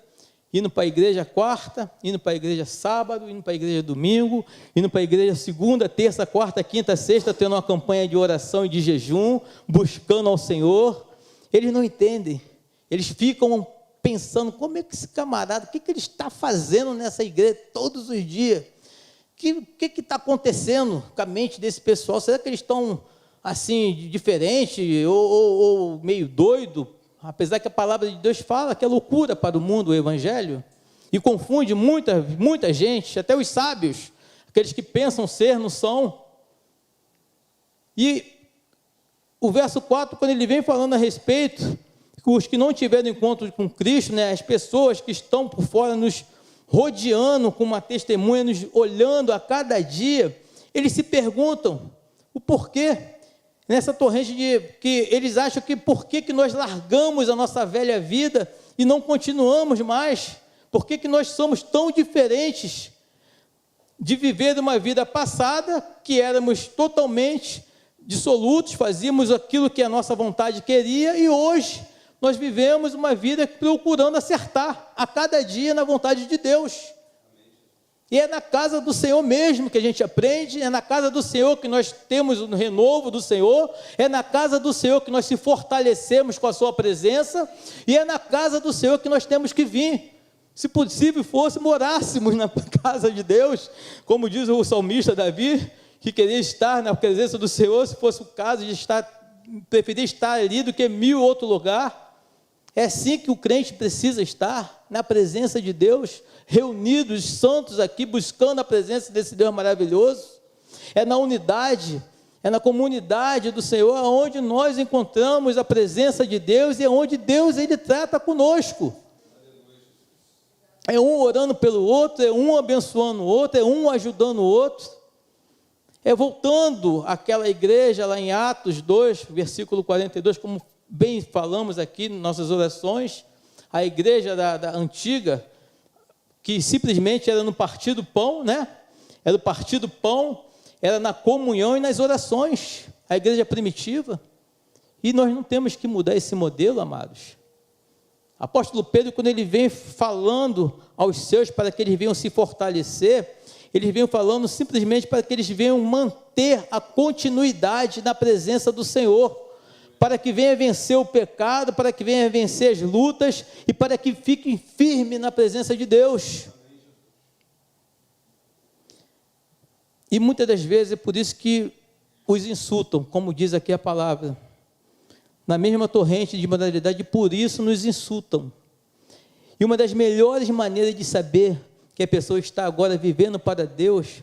indo para a igreja quarta, indo para a igreja sábado, indo para a igreja domingo, indo para a igreja segunda, terça, quarta, quinta, sexta, tendo uma campanha de oração e de jejum, buscando ao Senhor. Eles não entendem, eles ficam pensando, como é que esse camarada, o que ele está fazendo nessa igreja todos os dias? O que está acontecendo com a mente desse pessoal? Será que eles estão assim, diferente ou meio doido? Apesar que a palavra de Deus fala que é loucura para o mundo o evangelho, e confunde muita gente, até os sábios, aqueles que pensam ser, não são. E o verso 4, quando ele vem falando a respeito, os que não tiveram encontro com Cristo, né, as pessoas que estão por fora nos rodeando com uma testemunha, nos olhando a cada dia, eles se perguntam o porquê. Nessa torrente de que eles acham que por que nós largamos a nossa velha vida e não continuamos mais? Por que nós somos tão diferentes de viver uma vida passada, que éramos totalmente dissolutos, fazíamos aquilo que a nossa vontade queria, e hoje nós vivemos uma vida procurando acertar a cada dia na vontade de Deus. E é na casa do Senhor mesmo que a gente aprende, é na casa do Senhor que nós temos o renovo do Senhor, é na casa do Senhor que nós se fortalecemos com a sua presença, e é na casa do Senhor que nós temos que vir. Se possível fosse, morássemos na casa de Deus, como diz o salmista Davi, que queria estar na presença do Senhor, se fosse o caso de preferir estar ali do que em 1000 outro lugar. É assim que o crente precisa estar, na presença de Deus, reunidos, santos aqui, buscando a presença desse Deus maravilhoso. É na unidade, é na comunidade do Senhor, onde nós encontramos a presença de Deus e é onde Deus, Ele trata conosco. É um orando pelo outro, é um abençoando o outro, é um ajudando o outro. É voltando àquela igreja lá em Atos 2, versículo 42, como bem falamos aqui em nossas orações, a igreja da antiga, que simplesmente era no partir do pão, né? Era o partir do pão, era na comunhão e nas orações, a igreja primitiva. E nós não temos que mudar esse modelo, amados. Apóstolo Pedro, quando ele vem falando aos seus para que eles venham se fortalecer, eles vêm falando simplesmente para que eles venham manter a continuidade na presença do Senhor, para que venha vencer o pecado, para que venha vencer as lutas e para que fiquem firmes na presença de Deus. E muitas das vezes é por isso que os insultam, como diz aqui a palavra, na mesma torrente de moralidade, por isso nos insultam. E uma das melhores maneiras de saber que a pessoa está agora vivendo para Deus,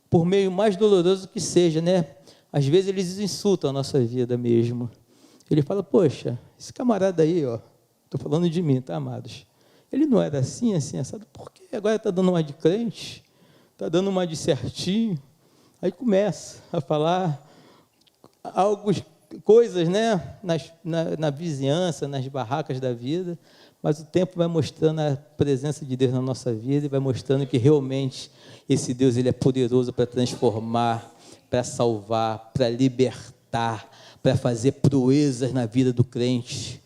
por meio mais doloroso que seja, né? Às vezes eles insultam a nossa vida mesmo. Ele fala, poxa, esse camarada aí, ó, estou falando de mim, tá, amados? Ele não era assim, assado, por que agora está dando uma de crente? Está dando uma de certinho? Aí começa a falar coisas, né, na vizinhança, nas barracas da vida, mas o tempo vai mostrando a presença de Deus na nossa vida e vai mostrando que realmente esse Deus, Ele é poderoso para transformar, para salvar, para libertar, para fazer proezas na vida do crente.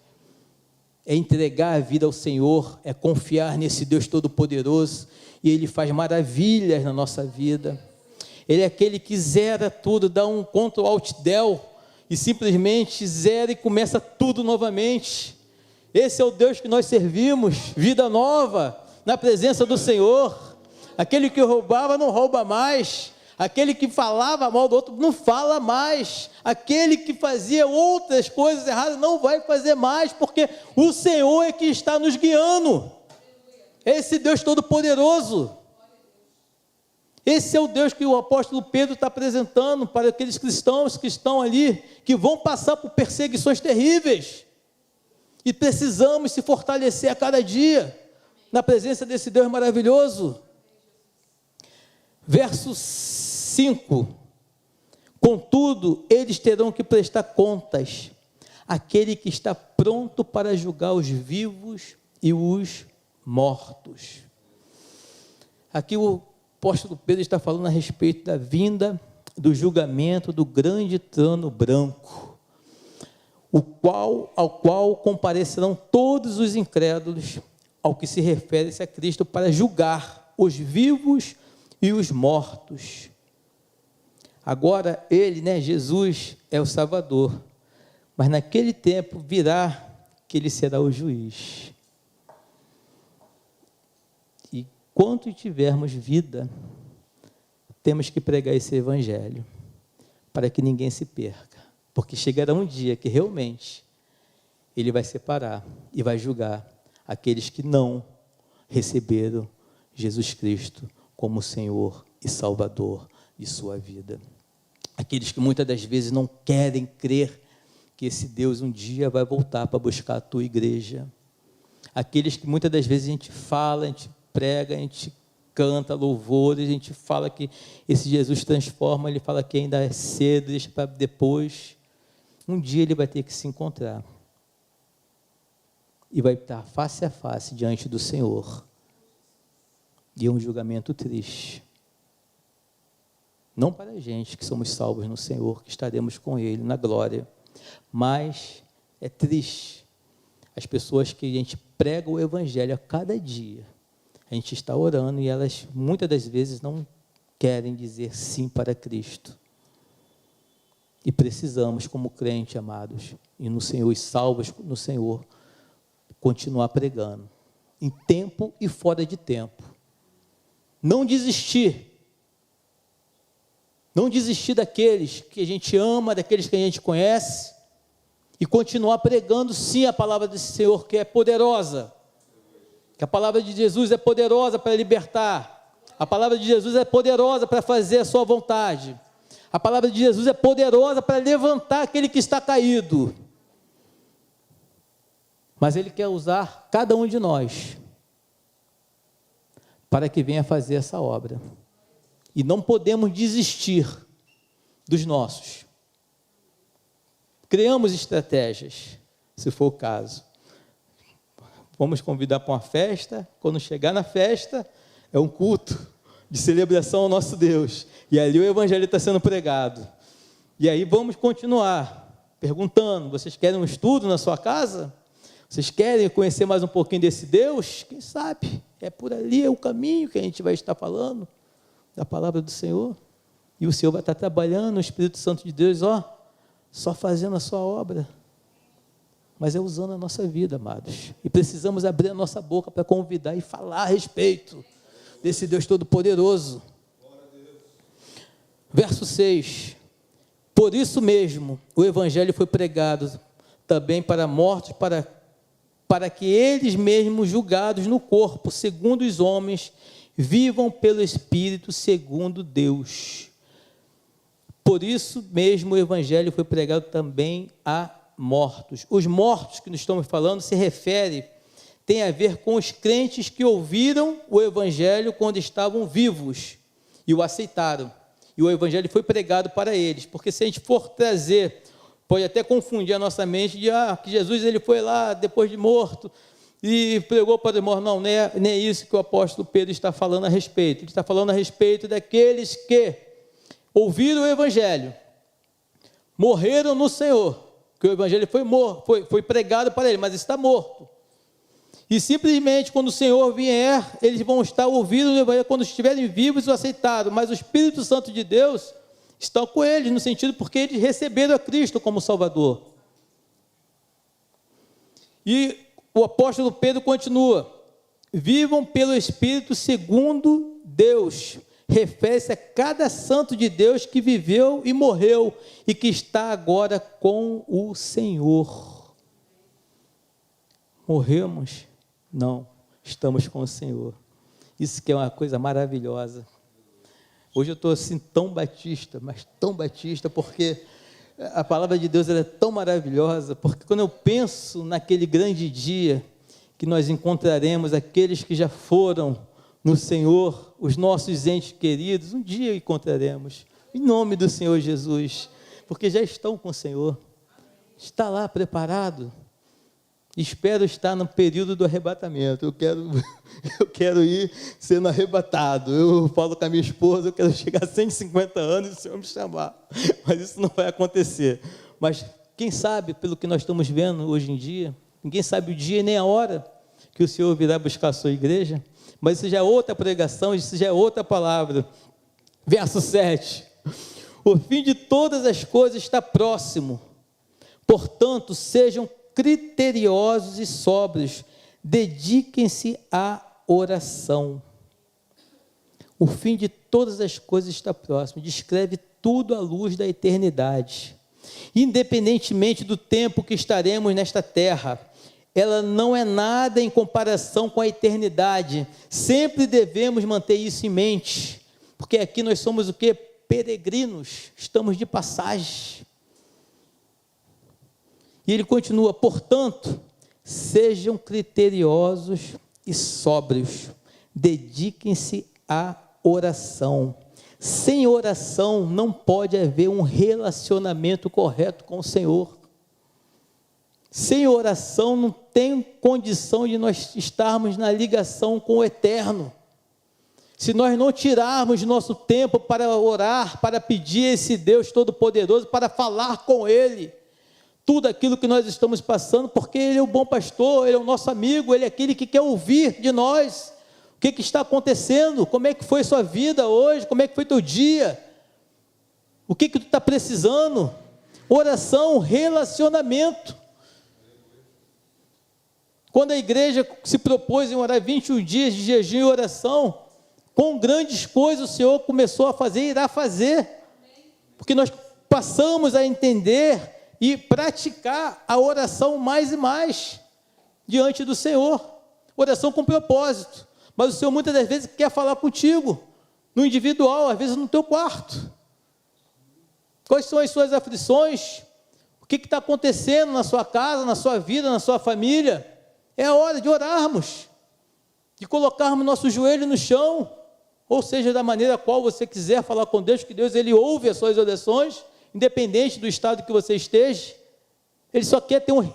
É entregar a vida ao Senhor, é confiar nesse Deus todo-poderoso, e Ele faz maravilhas na nossa vida. Ele é aquele que zera tudo, dá um Ctrl Alt Del, e simplesmente zera e começa tudo novamente. Esse é o Deus que nós servimos, vida nova, na presença do Senhor. Aquele que roubava não rouba mais, aquele que falava mal do outro não fala mais, aquele que fazia outras coisas erradas não vai fazer mais, porque o Senhor é que está nos guiando. Esse Deus todo-poderoso. Esse é o Deus que o apóstolo Pedro está apresentando para aqueles cristãos que estão ali, que vão passar por perseguições terríveis. E precisamos se fortalecer a cada dia, na presença desse Deus maravilhoso. Verso 5. Contudo, eles terão que prestar contas àquele que está pronto para julgar os vivos e os mortos. Aqui o apóstolo Pedro está falando a respeito da vinda, do julgamento do grande trono branco, ao qual comparecerão todos os incrédulos, ao que se refere-se a Cristo, para julgar os vivos e os mortos. Agora ele, Jesus, é o Salvador, mas naquele tempo virá que ele será o juiz. E quanto tivermos vida, temos que pregar esse evangelho, para que ninguém se perca. Porque chegará um dia que realmente Ele vai separar e vai julgar aqueles que não receberam Jesus Cristo como Senhor e Salvador de sua vida. Aqueles que muitas das vezes não querem crer que esse Deus um dia vai voltar para buscar a tua igreja. Aqueles que muitas das vezes a gente fala, a gente prega, a gente canta louvores, a gente fala que esse Jesus transforma, ele fala que ainda é cedo, deixa para depois. Um dia ele vai ter que se encontrar e vai estar face a face diante do Senhor, e é um julgamento triste, não para a gente que somos salvos no Senhor, que estaremos com Ele na glória, mas é triste as pessoas que a gente prega o Evangelho a cada dia, A gente está orando e elas, muitas das vezes, não querem dizer sim para Cristo. E precisamos, como crente, amados, e no Senhor, e salvos no Senhor, continuar pregando, em tempo e fora de tempo. Não desistir. Não desistir daqueles que a gente ama, daqueles que a gente conhece, e continuar pregando, sim, a palavra desse Senhor, que é poderosa. Que a palavra de Jesus é poderosa para libertar. A palavra de Jesus é poderosa para fazer a sua vontade. A palavra de Jesus é poderosa para levantar aquele que está caído. Mas Ele quer usar cada um de nós para que venha fazer essa obra. E não podemos desistir dos nossos. Criamos estratégias, se for o caso. Vamos convidar para uma festa. Quando chegar na festa, é um culto de celebração ao nosso Deus. E ali o evangelho está sendo pregado. E aí vamos continuar perguntando: vocês querem um estudo na sua casa? Vocês querem conhecer mais um pouquinho desse Deus? Quem sabe? É por ali, é o caminho que a gente vai estar falando da palavra do Senhor. E o Senhor vai estar trabalhando, o Espírito Santo de Deus, só fazendo a sua obra. Mas é usando a nossa vida, amados. E precisamos abrir a nossa boca para convidar e falar a respeito desse Deus Todo-Poderoso. Verso 6. Por isso mesmo, o Evangelho foi pregado também para mortos, para que eles mesmos, julgados no corpo, segundo os homens, vivam pelo Espírito, segundo Deus. Por isso mesmo, o Evangelho foi pregado também a mortos. Os mortos que nós estamos falando se refere, tem a ver com os crentes que ouviram o Evangelho quando estavam vivos e o aceitaram. E o Evangelho foi pregado para eles, porque se a gente for trazer, pode até confundir a nossa mente de que Jesus ele foi lá depois de morto e pregou para os mortos. Não, nem é isso que o apóstolo Pedro está falando a respeito. Ele está falando a respeito daqueles que ouviram o Evangelho, morreram no Senhor, que o Evangelho foi pregado para ele, mas está morto. E simplesmente quando o Senhor vier, eles vão estar ouvindo o Evangelho quando estiverem vivos e o aceitaram, mas o Espírito Santo de Deus está com eles, no sentido porque eles receberam a Cristo como Salvador. E o apóstolo Pedro continua: vivam pelo Espírito segundo Deus. Refere-se a cada santo de Deus que viveu e morreu e que está agora com o Senhor. Morremos? Não, estamos com o Senhor. Isso que é uma coisa maravilhosa. Hoje eu estou assim tão batista, mas tão batista, porque a palavra de Deus ela é tão maravilhosa, porque quando eu penso naquele grande dia que nós encontraremos aqueles que já foram no Senhor, os nossos entes queridos, um dia encontraremos, em nome do Senhor Jesus, porque já estão com o Senhor, está lá preparado. Espero estar no período do arrebatamento. Eu quero ir sendo arrebatado. Eu falo com a minha esposa, eu quero chegar a 150 anos e o Senhor me chamar. Mas isso não vai acontecer. Mas quem sabe, pelo que nós estamos vendo hoje em dia, ninguém sabe o dia nem a hora que o Senhor virá buscar a sua igreja. Mas isso já é outra pregação, isso já é outra palavra. Verso 7. O fim de todas as coisas está próximo. Portanto, sejam criteriosos e sóbrios, dediquem-se à oração. O fim de todas as coisas está próximo, descreve tudo à luz da eternidade. Independentemente do tempo que estaremos nesta terra, ela não é nada em comparação com a eternidade. Sempre devemos manter isso em mente, porque aqui nós somos o quê? Peregrinos, estamos de passagem. E ele continua: portanto, sejam criteriosos e sóbrios, dediquem-se à oração. Sem oração não pode haver um relacionamento correto com o Senhor. Sem oração não tem condição de nós estarmos na ligação com o Eterno. Se nós não tirarmos nosso tempo para orar, para pedir a esse Deus Todo-Poderoso, para falar com Ele, tudo aquilo que nós estamos passando, porque Ele é o bom pastor, Ele é o nosso amigo, Ele é aquele que quer ouvir de nós que está acontecendo? Como é que foi sua vida hoje? Como é que foi teu dia? O que tu está precisando? Oração, relacionamento. Quando a igreja se propôs em orar 21 dias de jejum e oração, com grandes coisas o Senhor começou a fazer e irá fazer. Porque nós passamos a entender e praticar a oração mais e mais diante do Senhor. Oração com propósito. Mas o Senhor muitas das vezes quer falar contigo, no individual, às vezes no teu quarto. Quais são as suas aflições? O que está acontecendo na sua casa, na sua vida, na sua família? É a hora de orarmos, de colocarmos nosso joelho no chão, ou seja, da maneira qual você quiser falar com Deus, que Deus ele ouve as suas orações, independente do estado que você esteja. Ele só quer ter um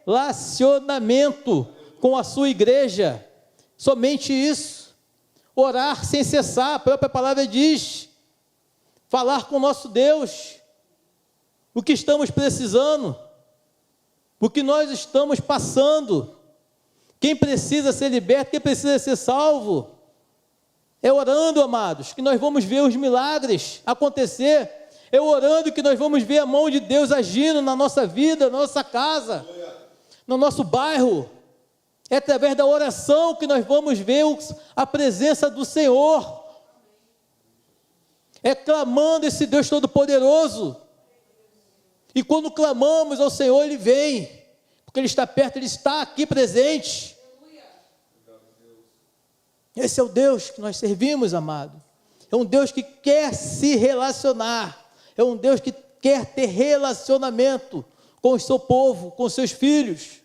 relacionamento com a sua igreja, somente isso. Orar sem cessar, a própria palavra diz, falar com o nosso Deus, o que estamos precisando, o que nós estamos passando, quem precisa ser liberto, quem precisa ser salvo, é orando, amados, que nós vamos ver os milagres acontecer, é orando que nós vamos ver a mão de Deus agindo na nossa vida, na nossa casa, no nosso bairro, é através da oração que nós vamos ver a presença do Senhor, é clamando esse Deus Todo-Poderoso, e quando clamamos ao Senhor, Ele vem, porque Ele está perto, Ele está aqui presente. Esse é o Deus que nós servimos, amado. É um Deus que quer se relacionar, é um Deus que quer ter relacionamento com o seu povo, com os seus filhos.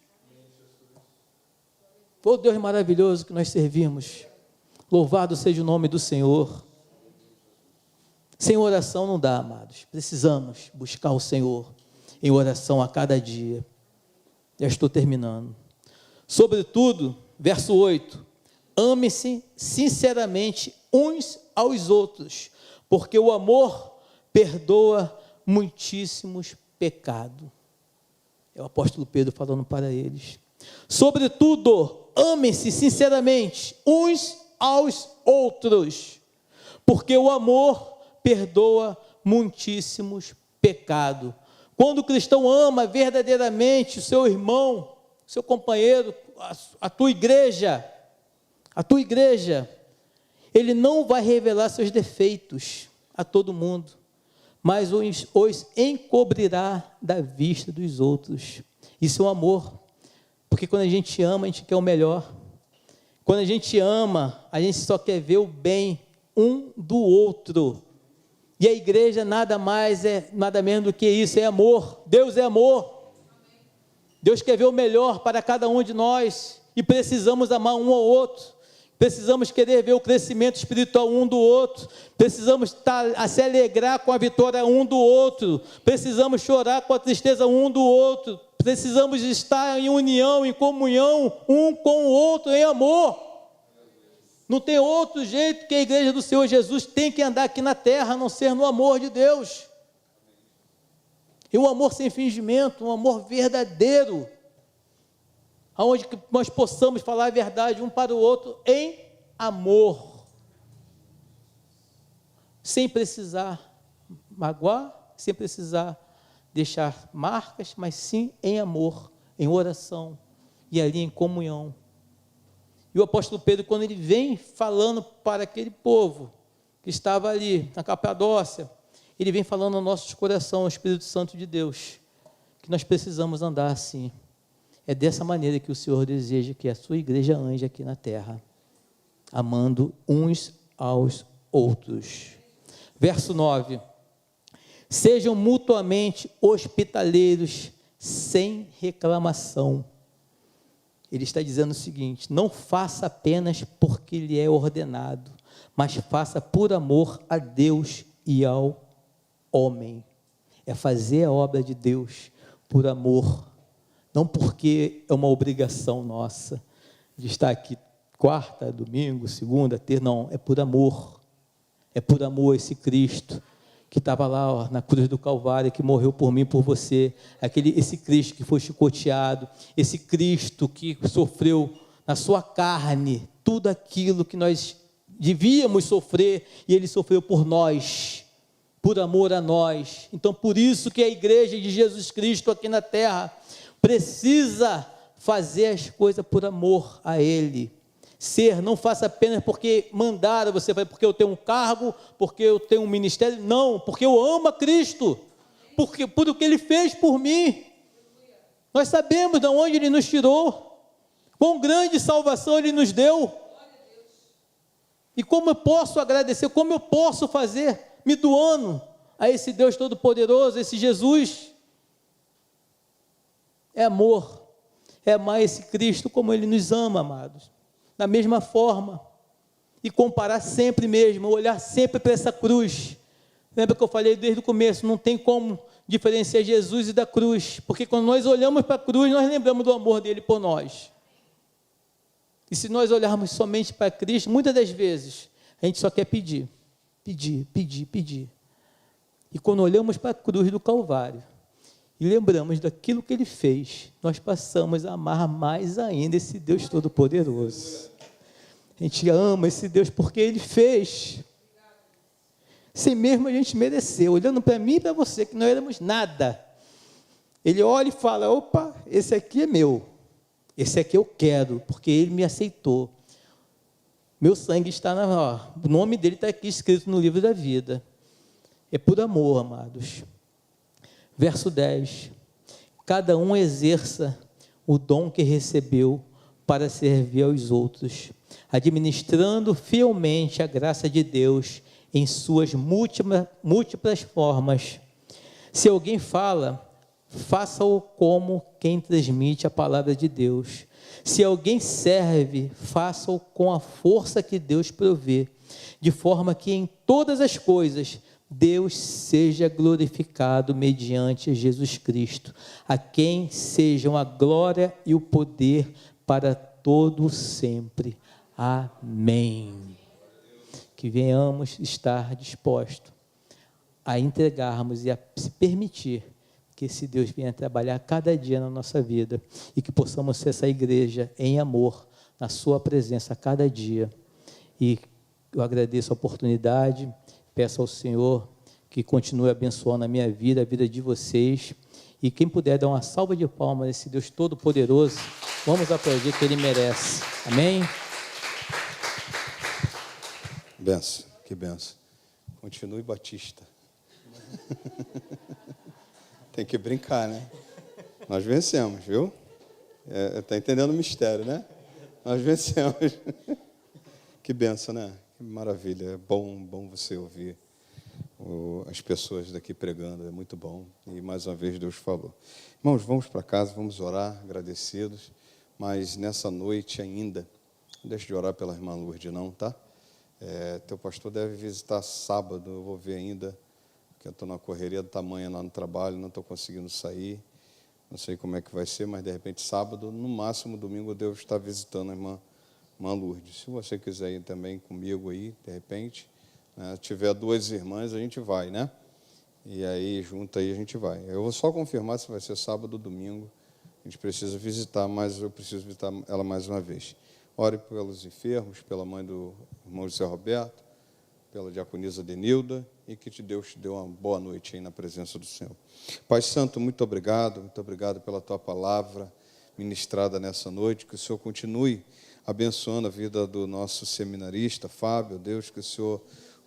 Foi o Deus maravilhoso que nós servimos. Louvado seja o nome do Senhor. Sem oração não dá, amados. Precisamos buscar o Senhor em oração a cada dia. Já estou terminando. Sobretudo, verso 8. Amem-se sinceramente uns aos outros, porque o amor perdoa muitíssimos pecados. É o apóstolo Pedro falando para eles. Sobretudo, amem-se sinceramente uns aos outros, porque o amor perdoa muitíssimos pecados. Quando o cristão ama verdadeiramente o seu irmão, o seu companheiro, a tua igreja, ele não vai revelar seus defeitos a todo mundo, mas os encobrirá da vista dos outros. Isso é um amor, porque quando a gente ama, a gente quer o melhor. Quando a gente ama, a gente só quer ver o bem um do outro. E a igreja nada menos do que isso, é amor. Deus é amor. Deus quer ver o melhor para cada um de nós, e precisamos amar um ao outro. Precisamos querer ver o crescimento espiritual um do outro, precisamos se alegrar com a vitória um do outro, precisamos chorar com a tristeza um do outro, precisamos estar em união, em comunhão, um com o outro, em amor. Não tem outro jeito que a igreja do Senhor Jesus tem que andar aqui na terra, a não ser no amor de Deus. E um amor sem fingimento, um amor verdadeiro, aonde nós possamos falar a verdade um para o outro em amor, sem precisar magoar, sem precisar deixar marcas, mas sim em amor, em oração e ali em comunhão. E o apóstolo Pedro, quando ele vem falando para aquele povo que estava ali na Capadócia, ele vem falando ao nosso coração, ao Espírito Santo de Deus, que nós precisamos andar assim. É dessa maneira que o Senhor deseja que a sua igreja ande aqui na terra, amando uns aos outros. Verso 9. Sejam mutuamente hospitaleiros, sem reclamação. Ele está dizendo o seguinte: não faça apenas porque lhe é ordenado, mas faça por amor a Deus e ao homem. É fazer a obra de Deus por amor, não porque é uma obrigação nossa de estar aqui quarta, domingo, segunda, terça, não, é por amor a esse Cristo que estava lá na cruz do Calvário, que morreu por mim, por você, esse Cristo que foi chicoteado, esse Cristo que sofreu na sua carne tudo aquilo que nós devíamos sofrer, e Ele sofreu por nós, por amor a nós. Então, por isso que a igreja de Jesus Cristo aqui na terra precisa fazer as coisas por amor a Ele. Não faça apenas porque mandaram você, porque eu tenho um cargo, porque eu tenho um ministério. Não, porque eu amo a Cristo, porque por o que Ele fez por mim. Nós sabemos de onde Ele nos tirou, quão grande salvação Ele nos deu. E como eu posso agradecer, como eu posso fazer, me doando a esse Deus Todo-Poderoso, esse Jesus? É amor, é amar esse Cristo como Ele nos ama, amados, da mesma forma, e comparar sempre mesmo, olhar sempre para essa cruz. Lembra que eu falei desde o começo, não tem como diferenciar Jesus e da cruz, porque quando nós olhamos para a cruz, nós lembramos do amor dele por nós. E se nós olharmos somente para Cristo, muitas das vezes, a gente só quer pedir. E quando olhamos para a cruz do Calvário, e lembramos daquilo que Ele fez, nós passamos a amar mais ainda esse Deus Todo-Poderoso. A gente ama esse Deus porque Ele fez, sem mesmo a gente merecer, olhando para mim e para você, que não éramos nada. Ele olha e fala, opa, esse aqui é meu. Esse aqui eu quero, porque Ele me aceitou. Meu sangue está o nome dele está aqui escrito no livro da vida. É por amor, amados. Verso 10. Cada um exerça o dom que recebeu para servir aos outros, administrando fielmente a graça de Deus em suas múltiplas formas. Se alguém fala, faça-o como quem transmite a palavra de Deus. Se alguém serve, faça-o com a força que Deus provê, de forma que em todas as coisas Deus seja glorificado mediante Jesus Cristo, a quem sejam a glória e o poder para todo sempre. Amém. Que venhamos estar dispostos a entregarmos e a se permitir que esse Deus venha trabalhar cada dia na nossa vida e que possamos ser essa igreja em amor, na sua presença a cada dia. E eu agradeço a oportunidade, peço ao Senhor que continue abençoando a minha vida, a vida de vocês, e quem puder dar uma salva de palmas a esse Deus Todo-Poderoso, vamos aplaudir que Ele merece. Amém?
Benção, que benção. Continue Batista. Tem que brincar, né? Nós vencemos, viu? Está entendendo o mistério, né? Nós vencemos. Que benção, né? Que maravilha. É bom você ouvir as pessoas daqui pregando. É muito bom. E mais uma vez Deus falou. Irmãos, vamos para casa, vamos orar, agradecidos. Mas nessa noite ainda, não deixe de orar pela irmã Lourdes, não, tá? Teu pastor deve visitar sábado, eu vou ver ainda, porque eu estou na correria do tamanho lá no trabalho, não estou conseguindo sair, não sei como é que vai ser, mas de repente sábado, no máximo domingo, eu devo estar visitando a irmã Lourdes. Se você quiser ir também comigo aí, de repente, né, tiver duas irmãs, a gente vai, né? E aí, junto aí, a gente vai. Eu vou só confirmar se vai ser sábado ou domingo, a gente precisa visitar, mas eu preciso visitar ela mais uma vez. Ore pelos enfermos, pela mãe do irmão José Roberto, pela diaconisa Denilda, e que Deus te dê uma boa noite aí na presença do Senhor. Pai Santo, muito obrigado pela Tua palavra ministrada nessa noite, que o Senhor continue abençoando a vida do nosso seminarista, Fábio, Deus, que o Senhor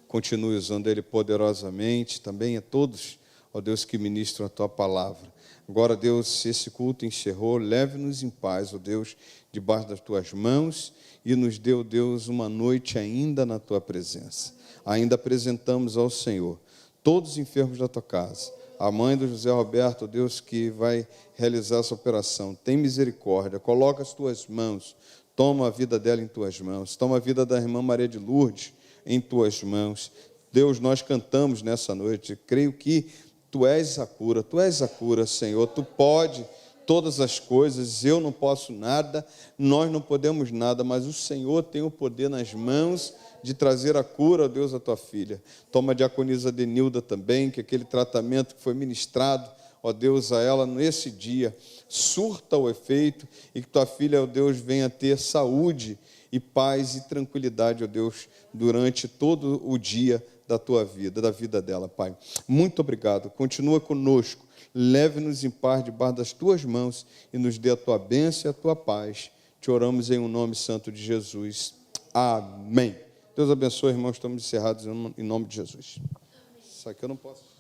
continue usando ele poderosamente, também a todos, ó Deus, que ministram a Tua palavra. Agora, Deus, se esse culto encerrou, leve-nos em paz, ó Deus, debaixo das Tuas mãos, e nos dê, ó Deus, uma noite ainda na Tua presença. Ainda apresentamos ao Senhor todos os enfermos da Tua casa, a mãe do José Roberto, ó Deus, que vai realizar essa operação. Tem misericórdia, coloca as Tuas mãos, toma a vida dela em Tuas mãos, toma a vida da irmã Maria de Lourdes em Tuas mãos. Deus, nós cantamos nessa noite, creio que Tu és a cura, Senhor, Tu pode todas as coisas, eu não posso nada, nós não podemos nada, mas o Senhor tem o poder nas mãos de trazer a cura, ó Deus, a Tua filha. Toma a diaconisa Denilda também, que aquele tratamento que foi ministrado, ó Deus, a ela nesse dia, surta o efeito, e que Tua filha, ó Deus, venha ter saúde, e paz e tranquilidade, ó Deus, durante todo o dia da tua vida, da vida dela, Pai. Muito obrigado. Continua conosco. Leve-nos em paz debaixo das tuas mãos e nos dê a tua bênção e a tua paz. Te oramos em um nome santo de Jesus. Amém. Deus abençoe, irmãos. Estamos encerrados em nome de Jesus. Isso aqui eu não posso.